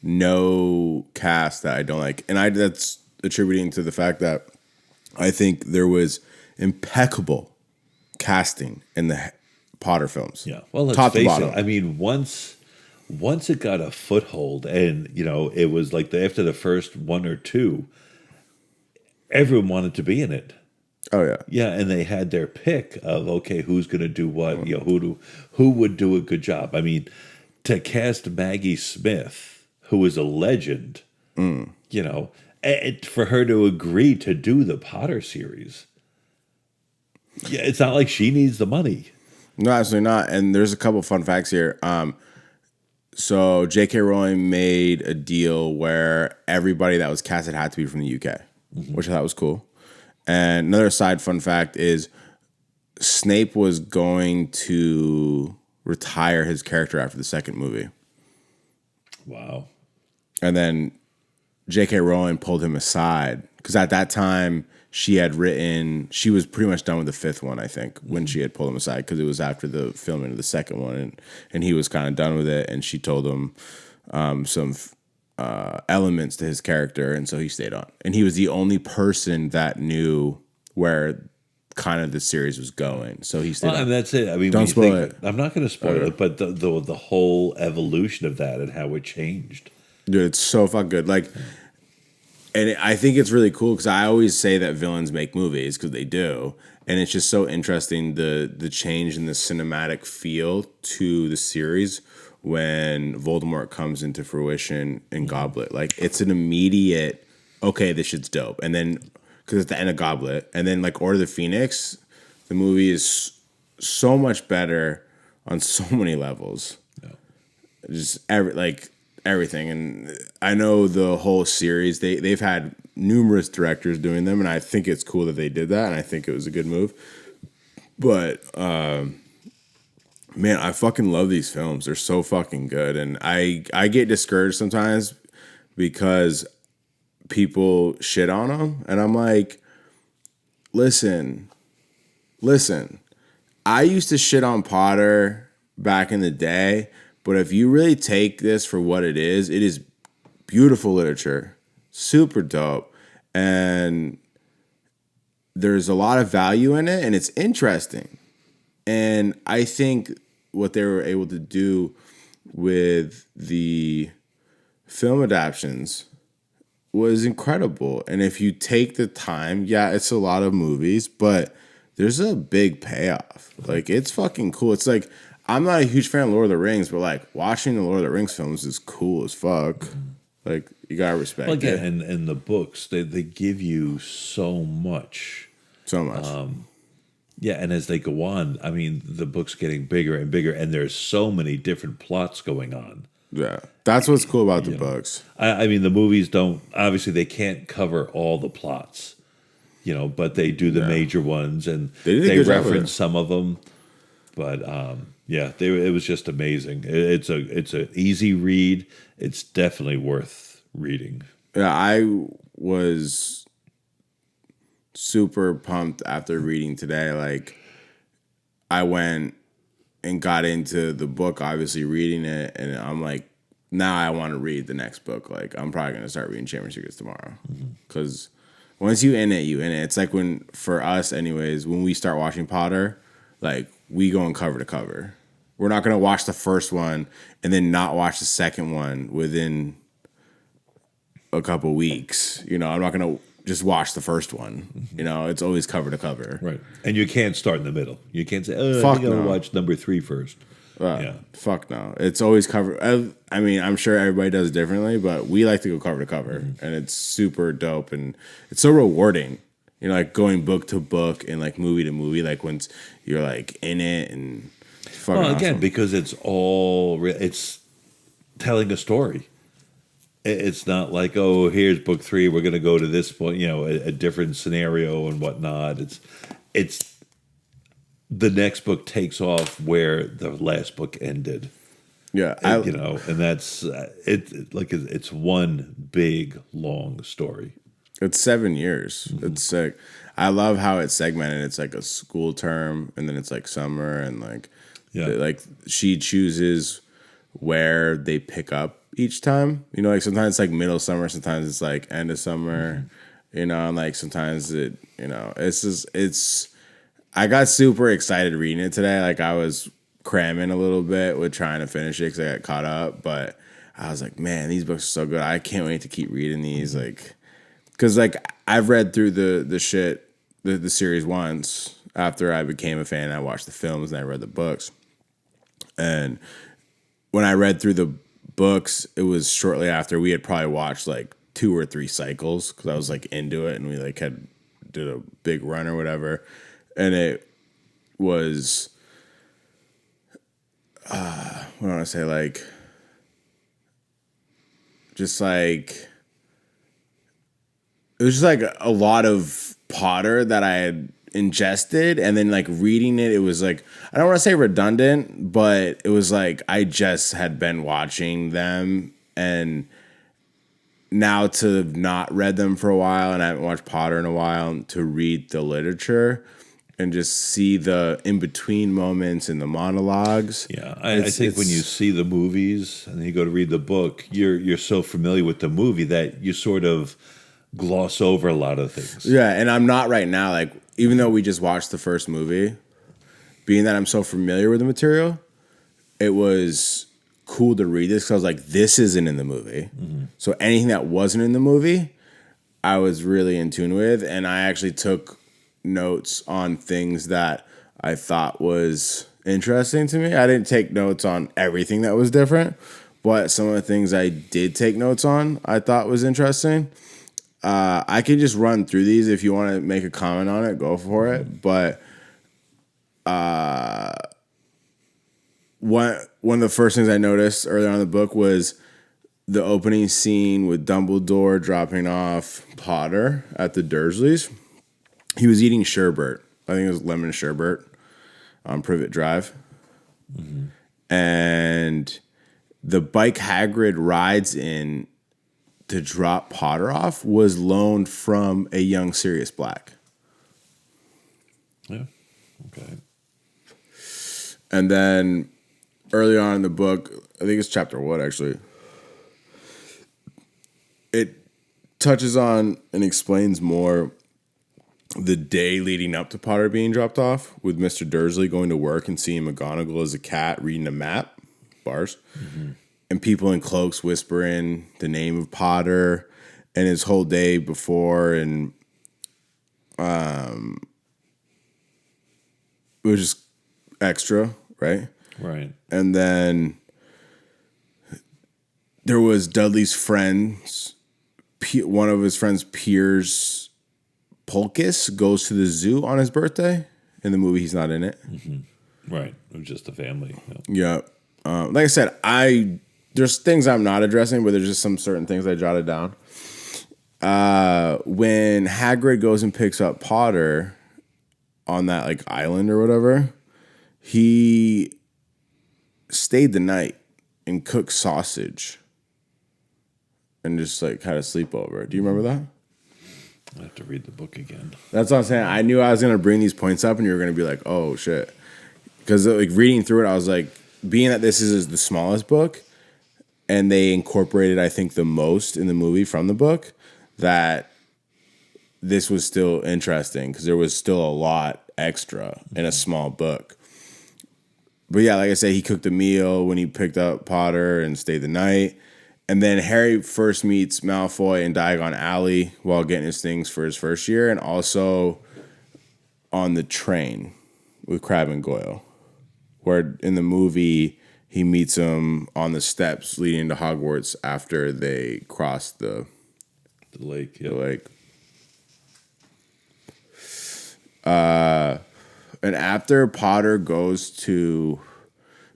A: no cast that I don't like, and that's attributing to the fact that I think there was impeccable casting in the Potter films.
B: Yeah, well, let's face it. I mean, once it got a foothold, and it was like after the first one or two, everyone wanted to be in it.
A: Oh yeah,
B: yeah, and they had their pick of who's going to do what, who would do a good job. I mean, to cast Maggie Smith, who is a legend, for her to agree to do the Potter series, yeah, it's not like she needs the money.
A: No, absolutely not. And there's a couple fun facts here. So J.K. Rowling made a deal where everybody that was casted had to be from the UK, which I thought was cool. And another side fun fact is Snape was going to retire his character after the second movie.
B: Wow.
A: And then J.K. Rowling pulled him aside because at that time she was pretty much done with the fifth one, I think, when she had pulled him aside because it was after the filming of the second one, and he was kind of done with it, and she told him some elements to his character, and so he stayed on. And he was the only person that knew where kind of the series was going, so he stayed on.
B: And that's it. I mean,
A: don't spoil it.
B: I'm not going to spoil it, but the whole evolution of that and how it changed.
A: Dude, it's so fucking good. Like, and I think it's really cool because I always say that villains make movies because they do, and it's just so interesting the change in the cinematic feel to the series when Voldemort comes into fruition in Goblet. Like, it's an immediate, okay, this shit's dope, and then because it's the end of Goblet, and then like Order of the Phoenix, the movie is so much better on so many levels. Yeah. Just everything. And I know the whole series, they've had numerous directors doing them, and I think it's cool that they did that, and I think it was a good move. But man, I fucking love these films. They're so fucking good. And I get discouraged sometimes because people shit on them, and I'm like, listen, I used to shit on Potter back in the day, but if you really take this for what it is beautiful literature, super dope, and there's a lot of value in it, and it's interesting. And I think what they were able to do with the film adaptations was incredible. And if you take the time, yeah, it's a lot of movies, but there's a big payoff. Like, it's fucking cool. It's like, I'm not a huge fan of Lord of the Rings, but like watching the Lord of the Rings films is cool as fuck. Like, you gotta respect
B: Well, again,
A: it.
B: and the books, they give you so much.
A: So much.
B: Yeah, and as they go on, I mean, the book's getting bigger and bigger, and there's so many different plots going on.
A: Yeah. That's what's cool about the
B: You know,
A: books.
B: I mean, the movies don't, obviously, they can't cover all the plots, but they do the major ones, and
A: They did a
B: they
A: good job with
B: reference
A: it.
B: some of them. But yeah, it was just amazing. It's an easy read. It's definitely worth reading.
A: Yeah, I was super pumped after reading today. Like, I went and got into the book, obviously reading it, and I'm like, now I want to read the next book. Like, I'm probably gonna start reading Chamber of Secrets tomorrow, because once you in it, you in it. It's like when, for us, anyways, when we start watching Potter, like, we going cover to cover. We're not gonna watch the first one and then not watch the second one within a couple weeks. I'm not gonna just watch the first one. It's always cover to cover.
B: Right. And you can't start in the middle. You can't say, I
A: Fuck
B: think I'll
A: no.
B: watch number 3 first. Yeah.
A: Fuck no. It's always cover. I mean, I'm sure everybody does it differently, but we like to go cover to cover, and it's super dope, and it's so rewarding. Like going book to book and like movie to movie, like once you're like in it and it's fucking
B: Well, again,
A: awesome.
B: because it's it's telling a story. It's not like, oh, here's book 3. We're going to go to this point, a different scenario and whatnot. It's the next book takes off where the last book ended.
A: Yeah,
B: And that's it's one big long story.
A: it's 7 years. It's sick. I love how it's segmented. It's like a school term, and then it's like summer, and like,
B: Yeah.
A: like she chooses where they pick up each time. Like sometimes it's like middle summer, sometimes it's like end of summer. And like sometimes it's just I got super excited reading it today. Like I was cramming a little bit with trying to finish it because I got caught up, but I was like, man, these books are so good. I can't wait to keep reading these. Like, because like I've read through the series once after I became a fan. I watched the films and I read the books, and when I read through the books, it was shortly after we had probably watched like 2 or 3 cycles because I was like into it, and we like did a big run or whatever, and it was what do I want to say, like just like it was just like a lot of Potter that I had ingested, and then like reading it was like, I don't want to say redundant, but it was like I just had been watching them, and now to have not read them for a while, and I haven't watched Potter in a while, to read the literature and just see the in between moments and the monologues.
B: Yeah, I think when you see the movies and you go to read the book, you're so familiar with the movie that you sort of gloss over a lot of things.
A: Yeah, and I'm not right now. Like, even though we just watched the first movie, being that I'm so familiar with the material, it was cool to read this because I was like, this isn't in the movie. So anything that wasn't in the movie, I was really in tune with, and I actually took notes on things that I thought was interesting to me. I didn't take notes on everything that was different, but some of the things I did take notes on, I thought was interesting. I can just run through these. If you want to make a comment on it, go for it. But one of the first things I noticed early on in the book was the opening scene with Dumbledore dropping off Potter at the Dursleys. He was eating sherbet. I think it was lemon sherbet on Privet Drive. And the bike Hagrid rides in to drop Potter off was loaned from a young Sirius Black.
B: Yeah. Okay.
A: And then early on in the book, I think it's chapter 1 actually, it touches on and explains more the day leading up to Potter being dropped off, with Mr. Dursley going to work and seeing McGonagall as a cat reading a map, bars, and people in cloaks whispering the name of Potter, and his whole day before, and it was just extra, right?
B: Right.
A: And then there was Dudley's friends. One of his friends, Piers Polkus, goes to the zoo on his birthday. In the movie, he's not in it.
B: Right. It was just a family.
A: Yeah. Like I said, there's things I'm not addressing, but there's just some certain things I jotted down. When Hagrid goes and picks up Potter on that like island or whatever, he stayed the night and cooked sausage and just like had a sleepover. Do you remember that?
B: I have to read the book again.
A: That's what I'm saying. I knew I was gonna bring these points up, and you were gonna be like, "Oh shit," because like reading through it, I was like, being that this is the smallest book, and they incorporated, I think, the most in the movie from the book, that this was still interesting because there was still a lot extra in a small book. But yeah, like I said, he cooked a meal when he picked up Potter and stayed the night. And then Harry first meets Malfoy in Diagon Alley while getting his things for his first year, and also on the train with Crabbe and Goyle, where in the movie he meets him on the steps leading to Hogwarts after they cross the
B: lake.
A: the lake. And after Potter goes to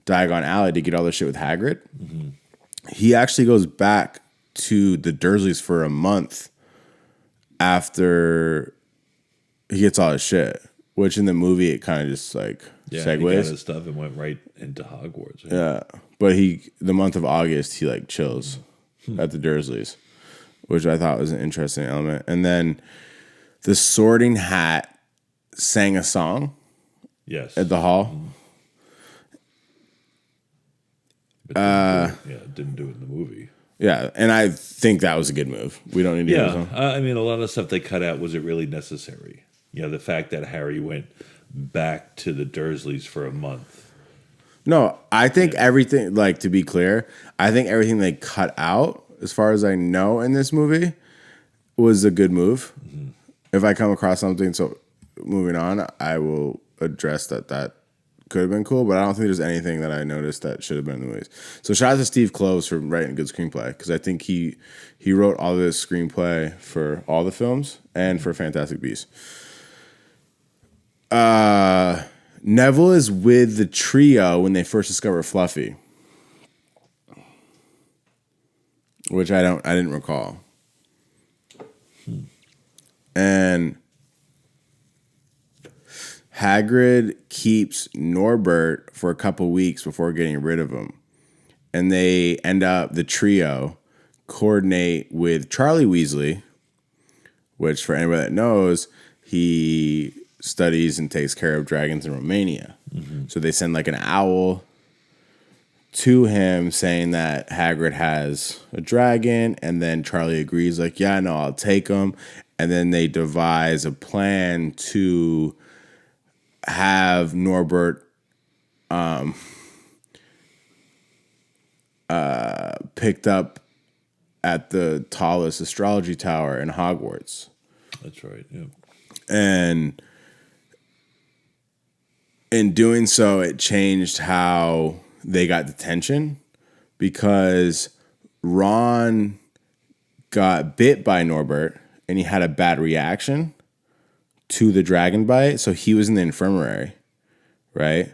A: Diagon Alley to get all the shit with Hagrid, he actually goes back to the Dursleys for a month after he gets all his shit. Which in the movie it kind of just like segues.
B: He got his stuff and went right into Hogwarts. Right?
A: Yeah, but the month of August he like chills at the Dursleys, which I thought was an interesting element. And then the Sorting Hat sang a song.
B: Yes.
A: At the hall.
B: But didn't do it in the movie.
A: Yeah, and I think that was a good move. We don't need to.
B: Yeah, I mean, a lot of stuff they cut out. Was it really necessary? You know, the fact that Harry went back to the Dursleys for a month.
A: No, I think everything. Like, to be clear, I think everything they cut out, as far as I know, in this movie, was a good move. If I come across something, so moving on, I will address that could have been cool, but I don't think there's anything that I noticed that should have been in the movies. So shout out to Steve Kloves for writing a good screenplay, because I think he wrote all this screenplay for all the films and for Fantastic Beasts. Neville is with the trio when they first discover Fluffy, which I didn't recall. And Hagrid keeps Norbert for a couple weeks before getting rid of him. And they end up, the trio, coordinate with Charlie Weasley, which for anybody that knows, he studies and takes care of dragons in Romania. So they send like an owl to him saying that Hagrid has a dragon, and then Charlie agrees, like, yeah, no, I'll take him. And then they devise a plan to have Norbert picked up at the tallest astrology tower in Hogwarts.
B: That's right, yeah.
A: And in doing so, it changed how they got detention, because Ron got bit by Norbert and he had a bad reaction to the dragon bite, so he was in the infirmary, right?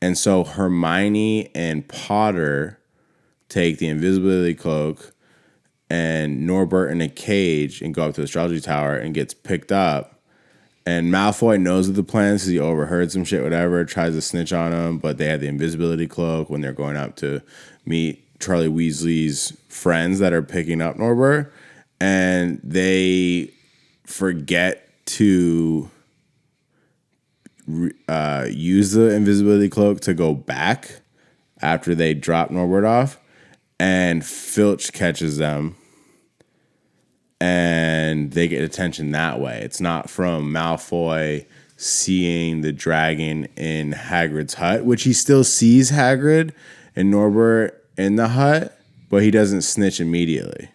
A: And so Hermione and Potter take the invisibility cloak and Norbert in a cage and go up to the astrology tower and gets picked up. And Malfoy knows of the plans because he overheard some shit, whatever, tries to snitch on him, but they have the invisibility cloak when they're going up to meet Charlie Weasley's friends that are picking up Norbert, and they forget to use the invisibility cloak to go back after they drop Norbert off, and Filch catches them and they get attention that way. It's not from Malfoy seeing the dragon in Hagrid's hut, which he still sees Hagrid and Norbert in the hut, but he doesn't snitch immediately.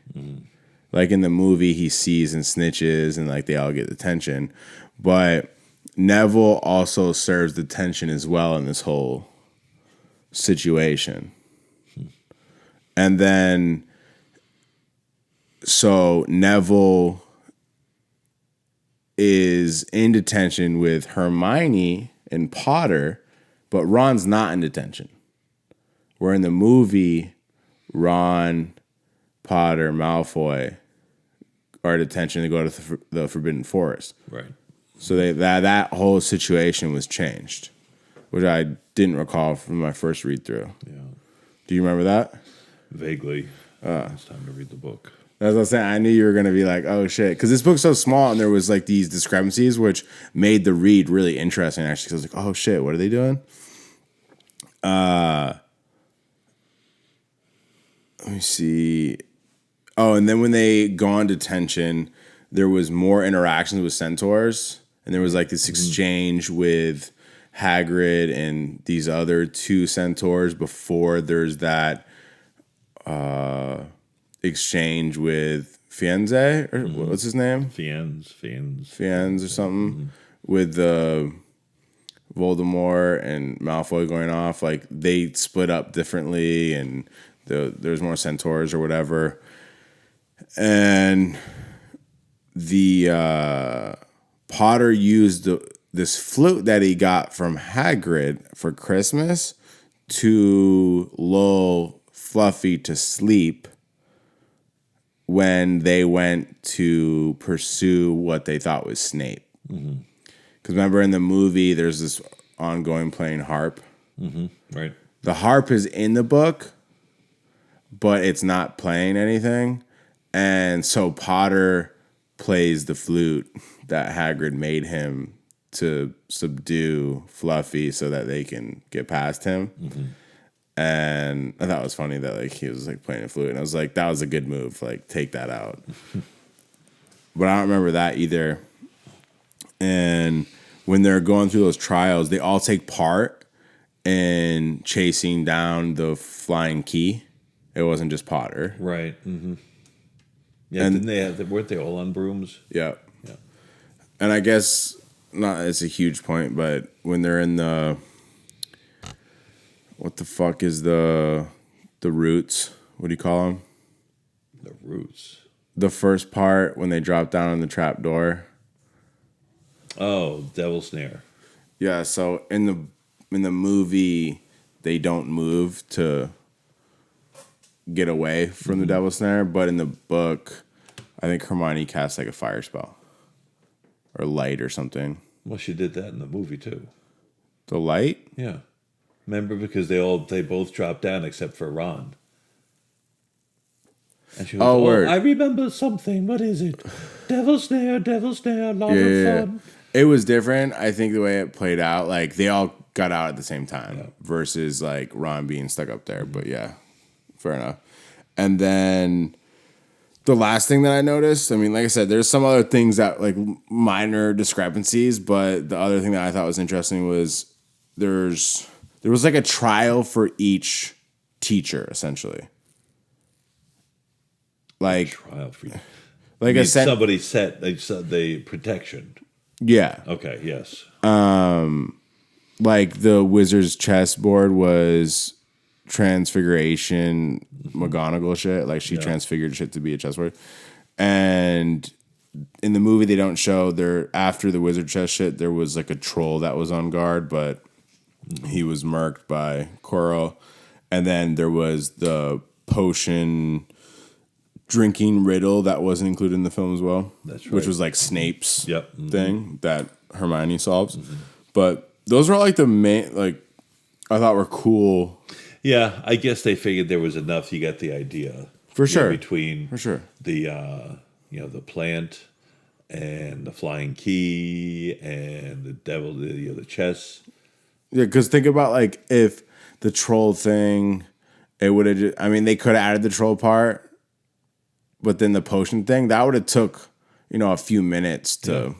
A: Like in the movie, he sees and snitches, and like they all get attention. But Neville also serves the tension as well in this whole situation. And then, so Neville is in detention with Hermione and Potter, but Ron's not in detention. Where in the movie, Ron, Potter, Malfoy are in detention to go to the Forbidden Forest.
B: Right.
A: So that whole situation was changed, which I didn't recall from my first read through.
B: Yeah.
A: Do you remember that?
B: Vaguely. It's time to read the book.
A: That's what I'm saying. I knew you were going to be like, oh, shit. Because this book's so small, and there was like these discrepancies, which made the read really interesting, actually. Because I was like, oh, shit, what are they doing? Let me see. Oh, and then when they go on detention, there was more interactions with centaurs. And there was like this exchange with Hagrid and these other two centaurs before there's that exchange with Fiennes, or what's his name? Fiennes or something, with the Voldemort and Malfoy going off. Like they split up differently, and there's more centaurs or whatever. And the Potter used this flute that he got from Hagrid for Christmas to lull Fluffy to sleep when they went to pursue what they thought was Snape. Because remember in the movie, there's this ongoing playing harp.
B: Right.
A: The harp is in the book, but it's not playing anything. And so Potter plays the flute that Hagrid made him to subdue Fluffy so that they can get past him. And I thought it was funny that like he was like playing a flute, and I was like, that was a good move. Like, take that out. But I don't remember that either. And when they're going through those trials, they all take part in chasing down the flying key. It wasn't just Potter.
B: Right. Yeah, and didn't they weren't they all on brooms?
A: Yeah. And I guess not it's a huge point, but when they're in the what the fuck is the roots? What do you call them?
B: The roots.
A: The first part when they drop down on the trap door.
B: Oh, Devil Snare.
A: Yeah, so in the movie they don't move to get away from the Devil Snare, but in the book I think Hermione casts like a fire spell or light or something.
B: Well, she did that in the movie too.
A: The light?
B: Yeah. Remember, because they both dropped down except for Ron. And she was,
A: word.
B: I remember something. What is it? Devil Snare, a lot of fun.
A: It was different. I think the way it played out, like they all got out at the same time versus like Ron being stuck up there. But yeah, fair enough. And then the last thing that I noticed, I mean, like I said, there's some other things that like minor discrepancies, but the other thing that I thought was interesting was there was like a trial for each teacher, essentially. Like
B: trial for you.
A: Like
B: somebody set the protection.
A: Yeah.
B: Okay. Yes.
A: Like the wizard's chessboard was transfiguration McGonagall shit. Like she transfigured shit to be a chessboard. And in the movie, they don't show after the wizard chess shit, there was like a troll that was on guard, but he was murked by Quirrell. And then there was the potion drinking riddle that wasn't included in the film as well.
B: That's right.
A: Which was like Snape's thing that Hermione solves. But those were like the main, like, I thought were cool.
B: Yeah, I guess they figured there was enough. You got the idea.
A: For sure.
B: Between
A: the
B: the plant and the flying key and the devil, the chess.
A: Yeah, because think about like if the troll thing, it would have. I mean, they could have added the troll part, but then the potion thing, that would have took, a few minutes to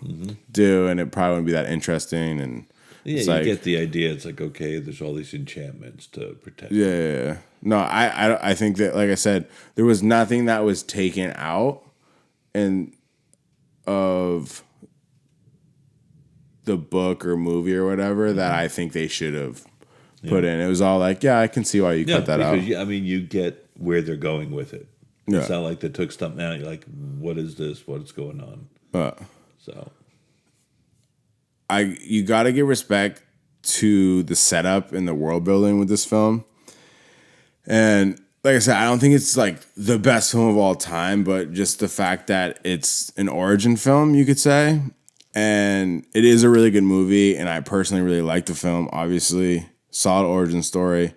A: do, and it probably wouldn't be that interesting. And
B: Yeah,
A: it's
B: you
A: like,
B: get the idea. It's like, okay, there's all these enchantments to protect.
A: yeah. No, I think that, like I said, there was nothing that was taken out of the book or movie or whatever that I think they should have put in. It was all like, yeah, I can see why you cut that out.
B: I mean, you get where they're going with it.
A: Yeah.
B: It's not like they took something out. You're like, what is this? What's going on? So,
A: you got to give respect to the setup and the world building with this film. And like I said, I don't think it's like the best film of all time, but just the fact that it's an origin film, you could say. And it is a really good movie, and I personally really like the film. Obviously, solid origin story.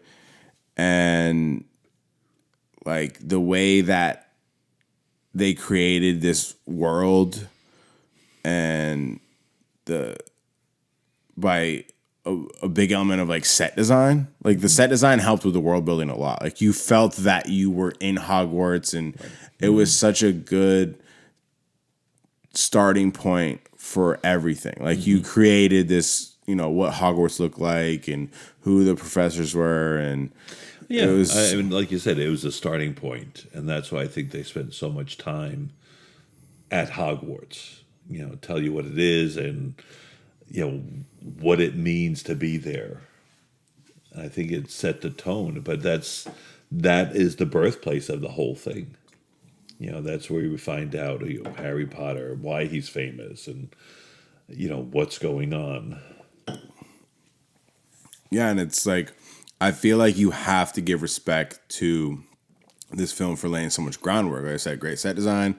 A: And like the way that they created this world and by a big element of like set design. Like the set design helped with the world building a lot. Like you felt that you were in Hogwarts, and it was such a good starting point for everything. Like you created this, what Hogwarts looked like and who the professors were, and
B: yeah,
A: it was,
B: I mean, like you said, it was a starting point, and that's why I think they spent so much time at Hogwarts. Tell you what it is and what it means to be there. I think it set the tone, but that is the birthplace of the whole thing. That's where we find out Harry Potter, why he's famous, and what's going on.
A: Yeah, and it's like I feel like you have to give respect to this film for laying so much groundwork. Like I said, great set design,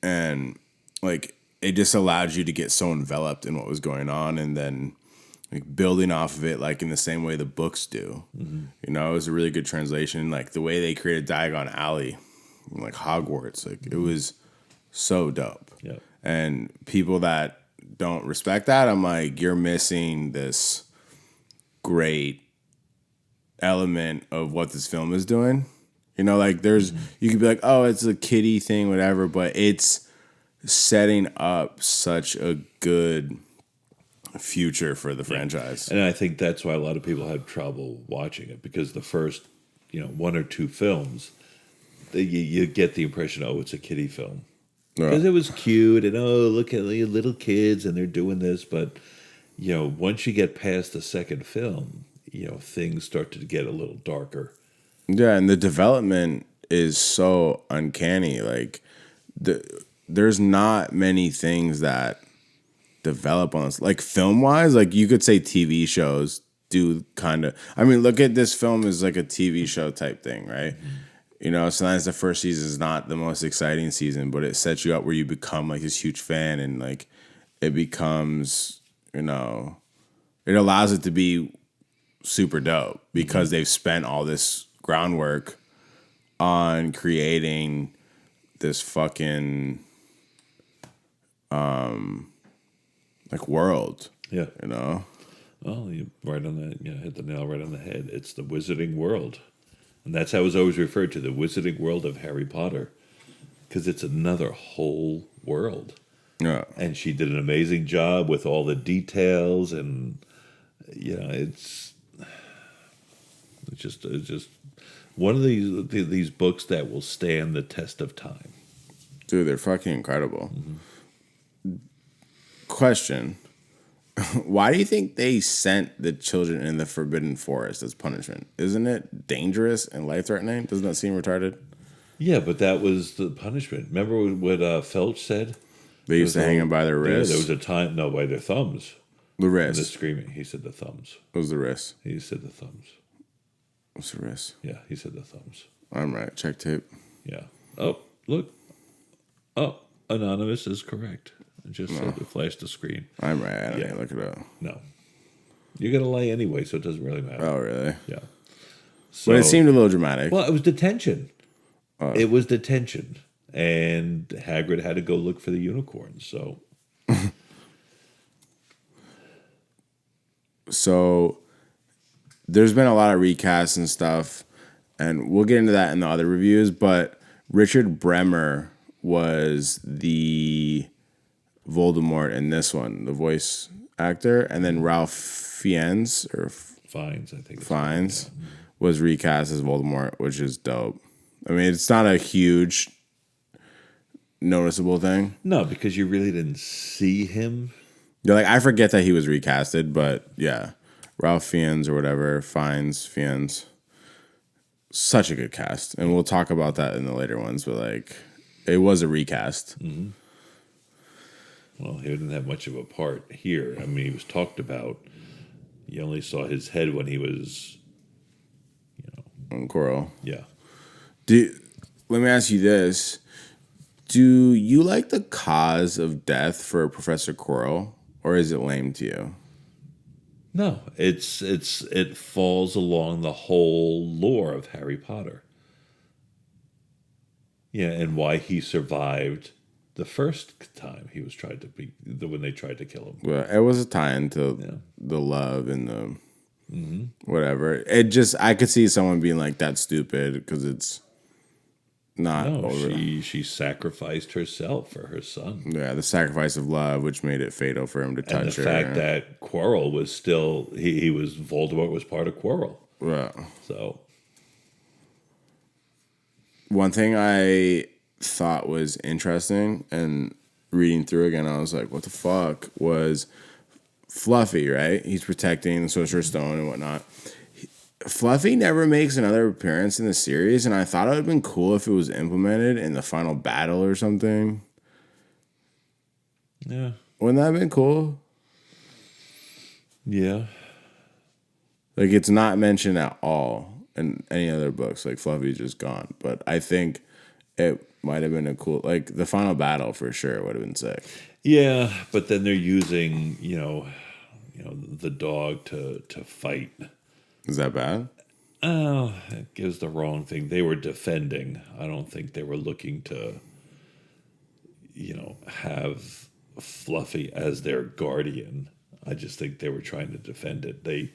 A: and like it just allowed you to get so enveloped in what was going on, and then like building off of it, like in the same way the books do. It was a really good translation. Like the way they created Diagon Alley, like Hogwarts, like it was so dope.
B: Yeah.
A: And people that don't respect that, I'm like, you're missing this great element of what this film is doing. Like there's, you could be like, oh, it's a kiddie thing, whatever, but it's setting up such a good future for the franchise.
B: And I think that's why a lot of people had trouble watching it, because the first, one or two films, you get the impression, oh, it's a kiddie film. Because it was cute, and look at the little kids, and they're doing this. But, once you get past the second film, things start to get a little darker.
A: Yeah, and the development is so uncanny. Like, there's not many things that develop on this. Like, film-wise, like, you could say TV shows do kind of... I mean, look at this film as, like, a TV show type thing, right? Sometimes the first season is not the most exciting season, but it sets you up where you become like this huge fan, and like it becomes, it allows it to be super dope because they've spent all this groundwork on creating this fucking like world.
B: Yeah.
A: Well,
B: you right on that. Yeah, hit the nail right on the head. It's the wizarding world. And that's how it was always referred to, the wizarding world of Harry Potter, because it's another whole world.
A: Yeah.
B: And she did an amazing job with all the details, and it's just one of these books that will stand the test of time.
A: Dude, they're fucking incredible. Question. Why do you think they sent the children in the Forbidden Forest as punishment? Isn't it dangerous and life-threatening? Doesn't that seem retarded?
B: Yeah, but that was the punishment. Remember what Felch said?
A: They used to hang them by their wrists?
B: Yeah, there was a time... No, by their thumbs.
A: The wrist.
B: The screaming. He said the thumbs.
A: It was the wrist.
B: He said the thumbs.
A: What's the wrist?
B: Yeah, he said the thumbs.
A: I'm right. Check tape.
B: Yeah. Oh, look. Oh, anonymous is correct. Just said to flash the screen.
A: I'm right. I don't need to look it up.
B: No. You're going to lie anyway, so it doesn't really matter.
A: Oh, really?
B: Yeah. So,
A: But it seemed a little dramatic.
B: Well, it was detention. It was detention. And Hagrid had to go look for the unicorns, so...
A: So there's been a lot of recasts and stuff, and we'll get into that in the other reviews, but Richard Bremer was the Voldemort in this one, the voice actor, and then Ralph Fiennes or
B: Fines, I think.
A: Fiennes was recast as Voldemort, which is dope. I mean, it's not a huge noticeable thing.
B: No, because you really didn't see him.
A: You're like, I forget that he was recasted, but yeah, Ralph Fiennes or whatever, Fiennes. Such a good cast, and we'll talk about that in the later ones. But like, it was a recast.
B: Mm-hmm. Well, he didn't have much of a part here. I mean, he was talked about. You only saw his head when he was,
A: On Quirrell.
B: Yeah.
A: Let me ask you this: do you like the cause of death for Professor Quirrell, or is it lame to you?
B: No, it falls along the whole lore of Harry Potter. Yeah, and why he survived the first time he was tried to be when they tried to kill him.
A: Well, it was a tie into the love and the whatever. It just I could see someone being like, "That's stupid," because it's not.
B: No, she sacrificed herself for her son.
A: Yeah, the sacrifice of love, which made it fatal for him to touch her.
B: And the fact that Quirrell was still he was Voldemort was part of Quirrell.
A: Right.
B: So
A: one thing I thought was interesting and reading through again, I was like, what the fuck was Fluffy, right? He's protecting the Sorcerer's Stone and whatnot. Fluffy never makes another appearance in the series, and I thought it would have been cool if it was implemented in the final battle or something.
B: Yeah.
A: Wouldn't that have been cool?
B: Yeah.
A: Like, it's not mentioned at all in any other books. Like, Fluffy's just gone. But I think it might have been a cool, like, the final battle for sure would have been sick.
B: Yeah, but then they're using, the dog to fight.
A: Is that bad?
B: Oh, it gives the wrong thing. They were defending. I don't think they were looking to, have Fluffy as their guardian. I just think they were trying to defend it. They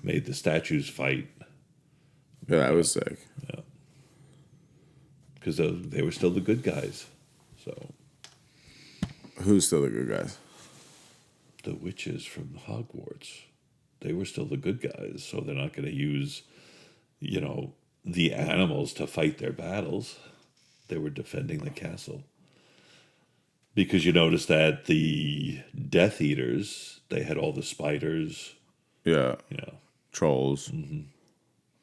B: made the statues fight.
A: Yeah, that was sick.
B: Yeah. Because they were still the good guys. So.
A: Who's still the good guys?
B: The witches from Hogwarts. They were still the good guys, so they're not going to use, the animals to fight their battles. They were defending the castle. Because you notice that the Death Eaters, they had all the spiders.
A: Yeah. Trolls. Mm-hmm.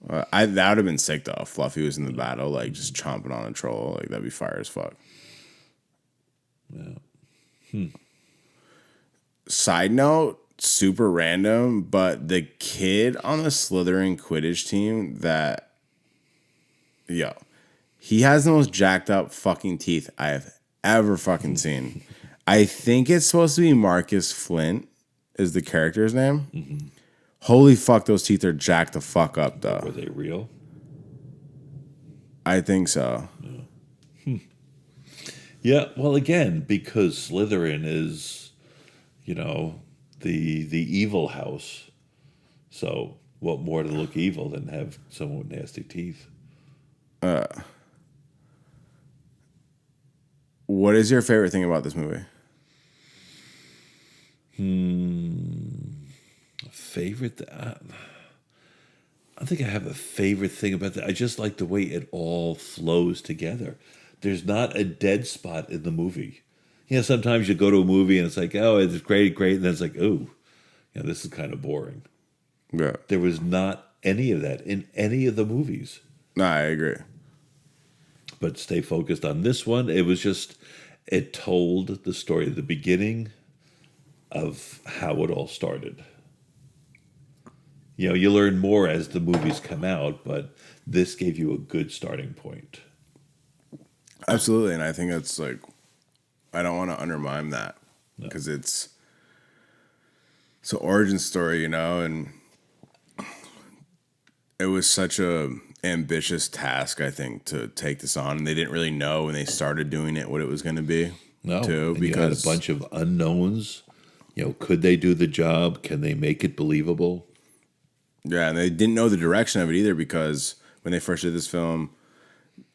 A: That would have been sick, though. If Fluffy was in the battle, like, just chomping on a troll. Like, that'd be fire as fuck.
B: Yeah.
A: Side note, super random, but the kid on the Slytherin Quidditch team he has the most jacked up fucking teeth I have ever fucking seen. I think it's supposed to be Marcus Flint is the character's name. Mm-hmm. Holy fuck, those teeth are jacked the fuck up, though.
B: Were they real?
A: I think so.
B: Yeah. Yeah, well, again, because Slytherin is, the evil house. So what more to look evil than have someone with nasty teeth?
A: What is your favorite thing about this movie?
B: Favorite? I think I have a favorite thing about that. I just like the way it all flows together. There's not a dead spot in the movie. Sometimes you go to a movie and it's like, oh, it's great, and then it's like, oh, this is kind of boring.
A: Yeah.
B: There was not any of that in any of the movies.
A: No, I agree.
B: But stay focused on this one. It was just, it told the story at the beginning of how it all started. You learn more as the movies come out, but this gave you a good starting point.
A: Absolutely, and I think that's like, I don't want to undermine that because it's an origin story, and it was such a ambitious task, I think, to take this on, and they didn't really know when they started doing it what it was going to be.
B: No,
A: too,
B: and
A: because
B: you had a bunch of unknowns. Could they do the job? Can they make it believable?
A: Yeah, and they didn't know the direction of it either because when they first did this film,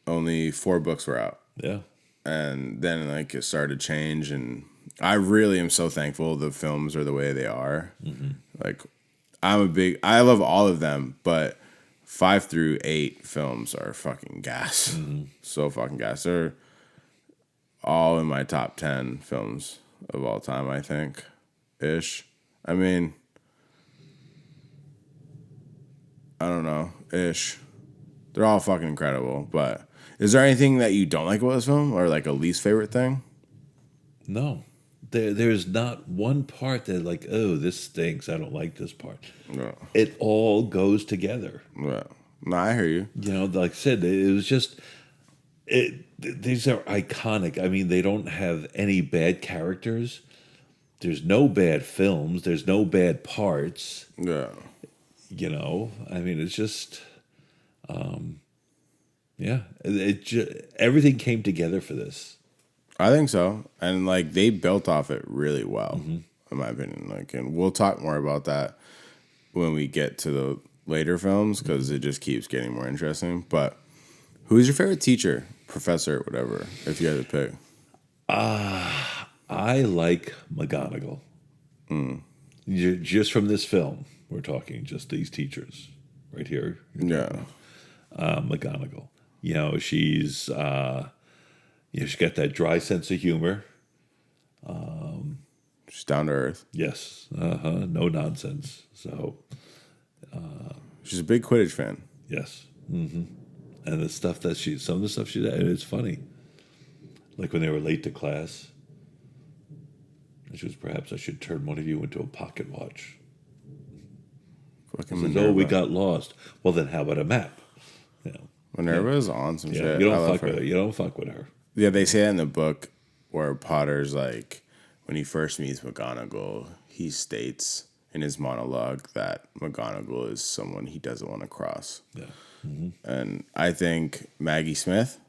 A: only 4 books were out.
B: Yeah.
A: And then like it started to change, and I really am so thankful the films are the way they are. Like I love all of them, but 5 through 8 films are fucking gas. So fucking gas. They're all in my top 10 films of all time, I think, ish. I mean, I don't know, ish. They're all fucking incredible, but is there anything that you don't like about this film, or like a least favorite thing?
B: No. There's not one part that like, oh, this stinks. I don't like this part.
A: No.
B: It all goes together.
A: Well, no, I hear you.
B: You know, like I said, it was just these are iconic. I mean, they don't have any bad characters. There's no bad films. There's no bad parts.
A: Yeah.
B: You know, I mean, it's just, yeah, everything came together for this.
A: I think so. And like they built off it really well, in my opinion. Like, and we'll talk more about that when we get to the later films, because it just keeps getting more interesting. But who's your favorite teacher, professor, whatever, if you had to pick?
B: I like McGonagall. Just from this film, we're talking just these teachers right here.
A: Yeah.
B: McGonagall. You know, she's got that dry sense of humor.
A: She's down to earth.
B: Yes. No nonsense. So,
A: She's a big Quidditch fan.
B: yes. And the stuff that some of the stuff she did, it's funny. Like when they were late to class. And she was, perhaps I should turn one of you into a pocket watch.
A: Fucking
B: Says,
A: Minerva.
B: oh, we got lost. Well, then how about a map? You know,
A: Minerva's on some
B: yeah,
A: shit.
B: you
A: I
B: don't
A: love
B: fuck
A: her.
B: with her. You don't fuck with her.
A: Yeah, they say that in the book where Potter's like, when he first meets McGonagall, he states in his monologue that McGonagall is someone he doesn't want to cross.
B: Yeah.
A: And I think Maggie Smith,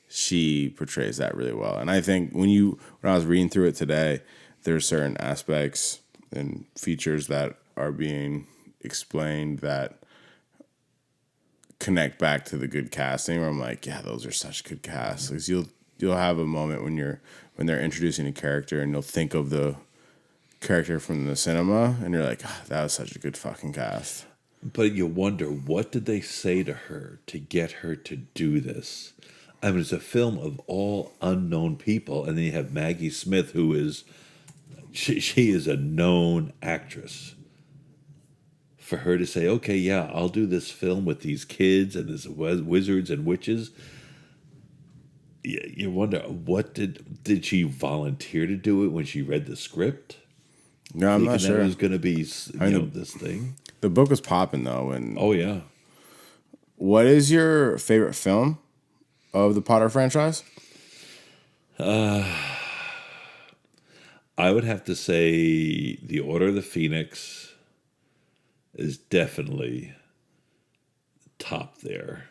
A: she portrays that really well. And I think when I was reading through it today, there's certain aspects and features that are being explained that connect back to the good casting, where I'm like, yeah, those are such good casts. Because you'll have a moment when they're introducing a character and you'll think of the character from the cinema and you're like, that was such a good fucking cast.
B: But you wonder, what did they say to her to get her to do this? I mean, it's a film of all unknown people, and then you have Maggie Smith, who is, she is a known actress. For her to say, okay, yeah, I'll do this film with these kids and these wizards and witches. You wonder, what did she volunteer to do it when she read the script?
A: No, I'm not sure.
B: That was going to be, this thing.
A: The book was popping though. And
B: Oh yeah.
A: what is your favorite film of the Potter franchise?
B: I would have to say The Order of the Phoenix is definitely top there.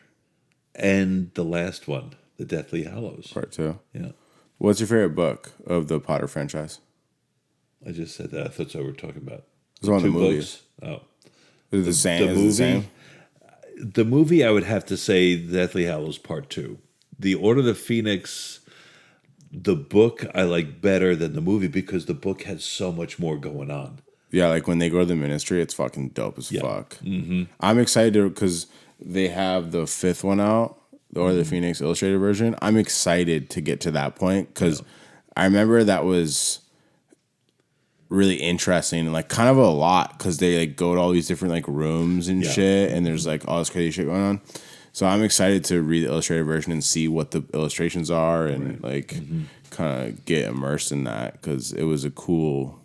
B: And the last one, The Deathly Hallows.
A: Part 2.
B: Yeah.
A: What's your favorite book of the Potter franchise?
B: I just said that. I thought so. We're talking about
A: It's one of the
B: two
A: movies.
B: books. Oh.
A: Is it the same?
B: The
A: Is it the same?
B: The movie, I would have to say Deathly Hallows Part 2. The Order of the Phoenix, the book I like better than the movie because the book has so much more going on.
A: Yeah, like when they go to the ministry, it's fucking dope as fuck.
B: Mm-hmm.
A: I'm excited because they have the 5th one out, the Order of the Phoenix illustrated version. I'm excited to get to that point because I remember that was really interesting and like kind of a lot because they like go to all these different like rooms and shit, and there's like all this crazy shit going on. So I'm excited to read the illustrated version and see what the illustrations are and like kind of get immersed in that because it was a cool.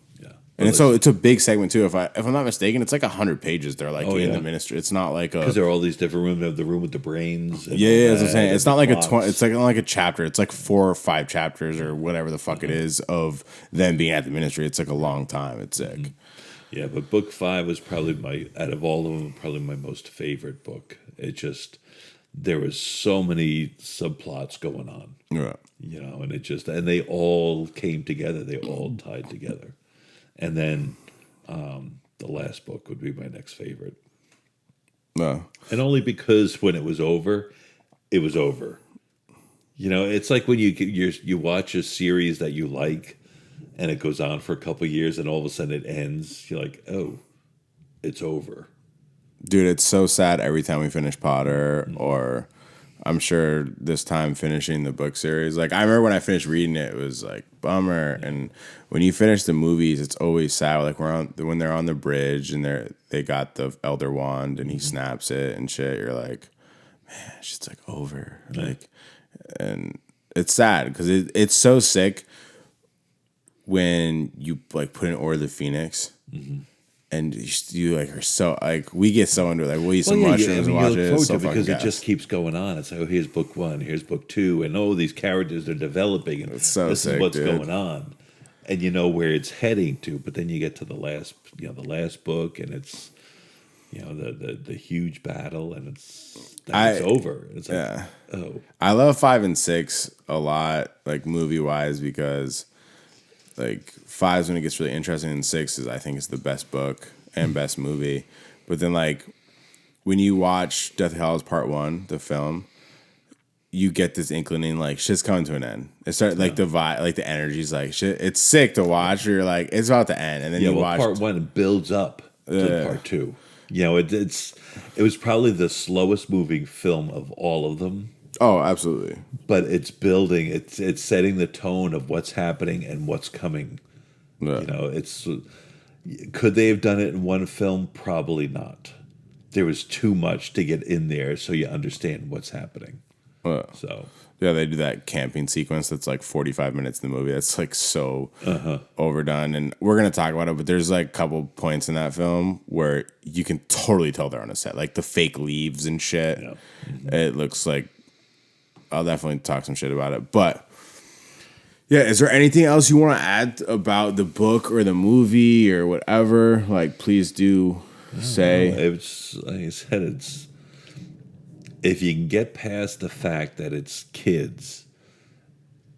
A: And it's a big segment too. If I'm not mistaken, it's like 100 pages. They're like in the ministry. It's not like
B: because there are all these different rooms. They have the room with the brains. And
A: yeah, that's what I'm saying. It's not like
B: plots.
A: it's like not like a chapter. It's like 4 or 5 chapters or whatever the fuck it is of them being at the ministry. It's like a long time. It's sick.
B: Yeah, but book 5 was probably out of all of them, probably my most favorite book. It just, there was so many subplots going on.
A: Yeah.
B: And they all came together. They all tied together. And then the last book would be my next favorite.
A: No.
B: And only because when it was over, it was over. You know, it's like when you watch a series that you like, and it goes on for a couple years, and all of a sudden it ends. You're like, oh, it's over.
A: Dude, it's so sad every time we finish Potter, or I'm sure this time finishing the book series. Like, I remember when I finished reading it, it was like bummer. And when you finish the movies, it's always sad. Like when they're on the bridge and they got the Elder Wand and he snaps it and shit. You're like, man, shit's like over.
B: Yeah.
A: Like, and it's sad because it's so sick when you like put in Order of the Phoenix. And you like are so like we get so into it. Like we'll eat some mushrooms and watch it. It's so
B: because
A: fucking
B: it just keeps going on. It's like, oh, here's book 1, here's book 2, and these characters are developing, and
A: it's so
B: this
A: sick,
B: is what's
A: dude.
B: going on, and you know where it's heading to. But then you get to the last book, and it's the huge battle, and it's over. It's like, oh,
A: I love 5 and 6 a lot, like movie wise, because like 5 is when it gets really interesting, and 6 is I think is the best book and best movie. But then like when you watch Deathly Hallows Part 1, the film, you get this inclining like shit's coming to an end. It started like the vibe, like the energy's like shit. It's sick to watch. You're like it's about to end, and then you watch
B: Part 1 builds up to Part 2. You know, it was probably the slowest moving film of all of them.
A: Oh, absolutely.
B: But it's building. It's setting the tone of what's happening and what's coming.
A: Yeah.
B: You know, could they have done it in one film? Probably not. There was too much to get in there, so you understand what's happening. So
A: yeah, they do that camping sequence that's like 45 minutes in the movie. That's like so overdone, and we're gonna talk about it. But there's like a couple points in that film where you can totally tell they're on a set, like the fake leaves and shit.
B: Yeah.
A: It looks like I'll definitely talk some shit about it. But yeah, is there anything else you want to add about the book or the movie or whatever? Like, please do say.
B: It's like I said, if you can get past the fact that it's kids,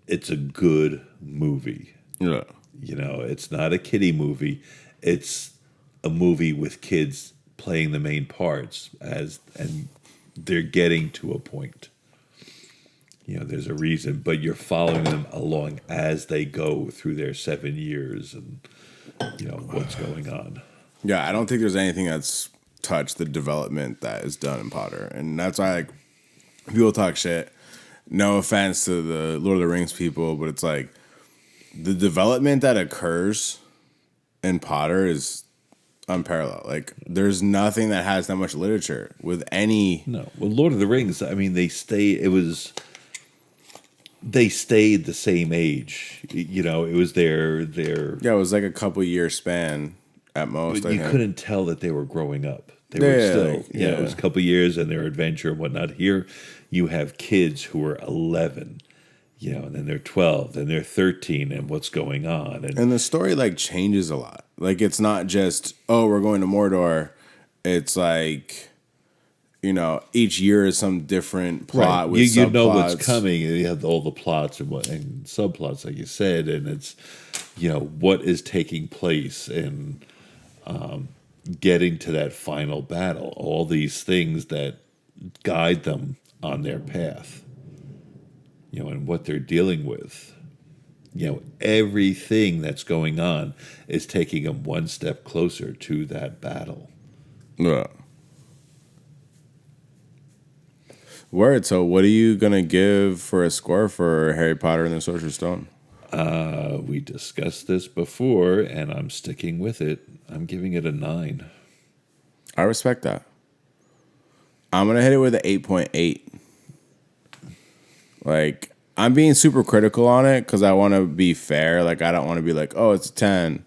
B: it's a good movie.
A: Yeah.
B: You know, it's not a kiddie movie. It's a movie with kids playing the main parts and they're getting to a point. You know, there's a reason, but you're following them along as they go through their 7 years and, what's going on.
A: Yeah, I don't think there's anything that's touched the development that is done in Potter. And that's why, like, people talk shit. No offense to the Lord of the Rings people, but it's like the development that occurs in Potter is unparalleled. Like, there's nothing that has that much literature with any.
B: No. Well, Lord of the Rings, I mean, they stayed the same age. You know, it was their
A: Yeah, it was like a couple year span at most.
B: But you couldn't tell that they were growing up. They
A: Yeah,
B: were still,
A: like,
B: it was a couple years and their adventure and whatnot. Here, you have kids who are 11, and then they're 12, then they're 13, and what's going on.
A: And the story, like, changes a lot. Like, it's not just, oh, we're going to Mordor. It's like, each year is some different plot
B: right.
A: with subplots.
B: You know what's coming, and you have all the plots and subplots, like you said, and it's, what is taking place and getting to that final battle. All these things that guide them on their path, and what they're dealing with. Everything that's going on is taking them one step closer to that battle.
A: Yeah. Word. So, what are you gonna give for a score for Harry Potter and the Sorcerer's Stone?
B: We discussed this before, and I'm sticking with it. I'm giving it a 9.
A: I respect that. I'm gonna hit it with an 8.8. Like, I'm being super critical on it because I want to be fair. Like, I don't want to be like, oh, it's a 10.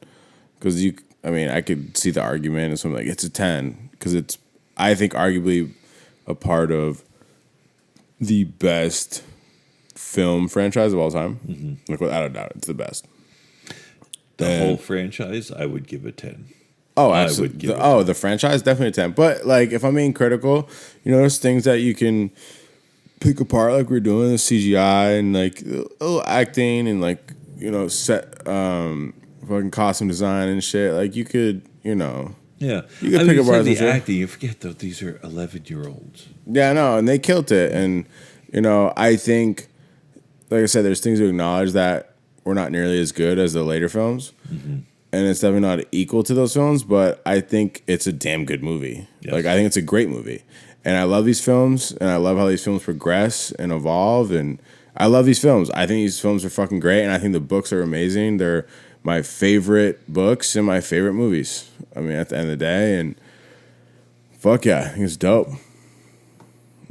A: Because I could see the argument and something like it's a 10 because it's, I think, arguably a part of the best film franchise of all time. Mm-hmm. Like, without a doubt, it's the best.
B: The whole franchise, I would give a 10.
A: Oh, absolutely. The franchise, definitely a 10. But, like, if I'm being critical, there's things that you can pick apart, like we're doing, the CGI and, like, a little acting and, like, set, fucking costume design and shit. Like, you could,
B: Yeah.
A: You can
B: I
A: pick
B: mean,
A: apart
B: the
A: some shit.
B: acting, you forget that these are 11-year-olds.
A: Yeah, no, and they killed it. And, I think, like I said, there's things to acknowledge that were not nearly as good as the later films.
B: Mm-hmm.
A: And it's definitely not equal to those films, but I think it's a damn good movie.
B: Yes.
A: Like, I think it's a great movie. And I love these films, and I love how these films progress and evolve, and I love these films. I think these films are fucking great, and I think the books are amazing. They're my favorite books and my favorite movies. I mean, at the end of the day, and fuck yeah, I think it's dope.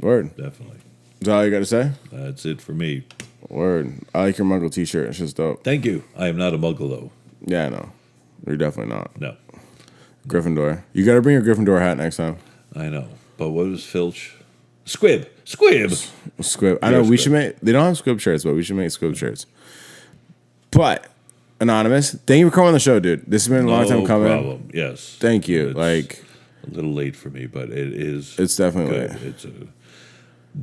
A: Word.
B: Definitely.
A: Is that all you got to say?
B: That's it for me.
A: Word. I like your Muggle t-shirt. It's just dope.
B: Thank you. I am not a muggle, though.
A: Yeah, I know. You're definitely not.
B: No.
A: Gryffindor. You got to bring your Gryffindor hat next time.
B: I know. But what was Filch? Squib. Squib.
A: Squib. I know we should make. They don't have Squib shirts, but we should make Squib shirts. But Anonymous, thank you for coming on the show, dude. This has been a long time coming.
B: No problem. Yes.
A: Thank you.
B: It's
A: like
B: a little late for me, but it is.
A: It's definitely
B: good.
A: late.
B: It's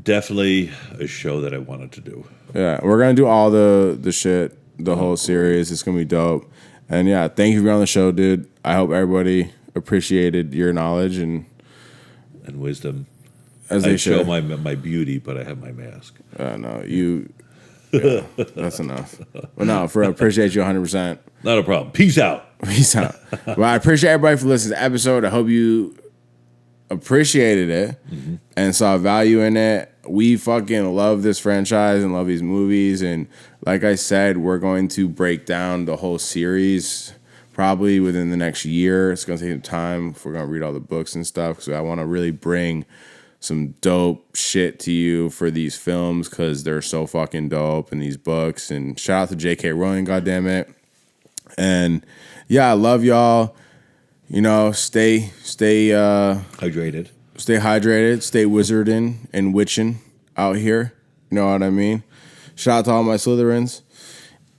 B: definitely a show that I wanted to do.
A: Yeah, we're gonna do all the shit, the whole series. It's gonna be dope. And yeah, thank you for being on the show, dude. I hope everybody appreciated your knowledge and
B: wisdom.
A: As
B: I
A: they
B: show
A: should.
B: my beauty, but I have my mask.
A: No, you. Yeah, that's enough. But no, I appreciate you 100%.
B: Not a problem. Peace out.
A: Peace out. Well, I appreciate everybody for listening to the episode. I hope you appreciated it and saw value in it. We fucking love this franchise and love these movies. And like I said, we're going to break down the whole series probably within the next year. It's going to take some time if we're going to read all the books and stuff. So I want to really bring some dope shit to you for these films because they're so fucking dope and these books. And shout out to J.K. Rowling, goddammit. And yeah, I love y'all. Stay
B: Hydrated.
A: Stay hydrated. Stay wizarding and witching out here. You know what I mean? Shout out to all my Slytherins.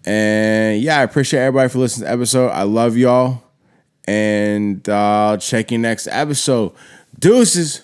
A: And yeah, I appreciate everybody for listening to the episode. I love y'all. And I'll check you next episode. Deuces.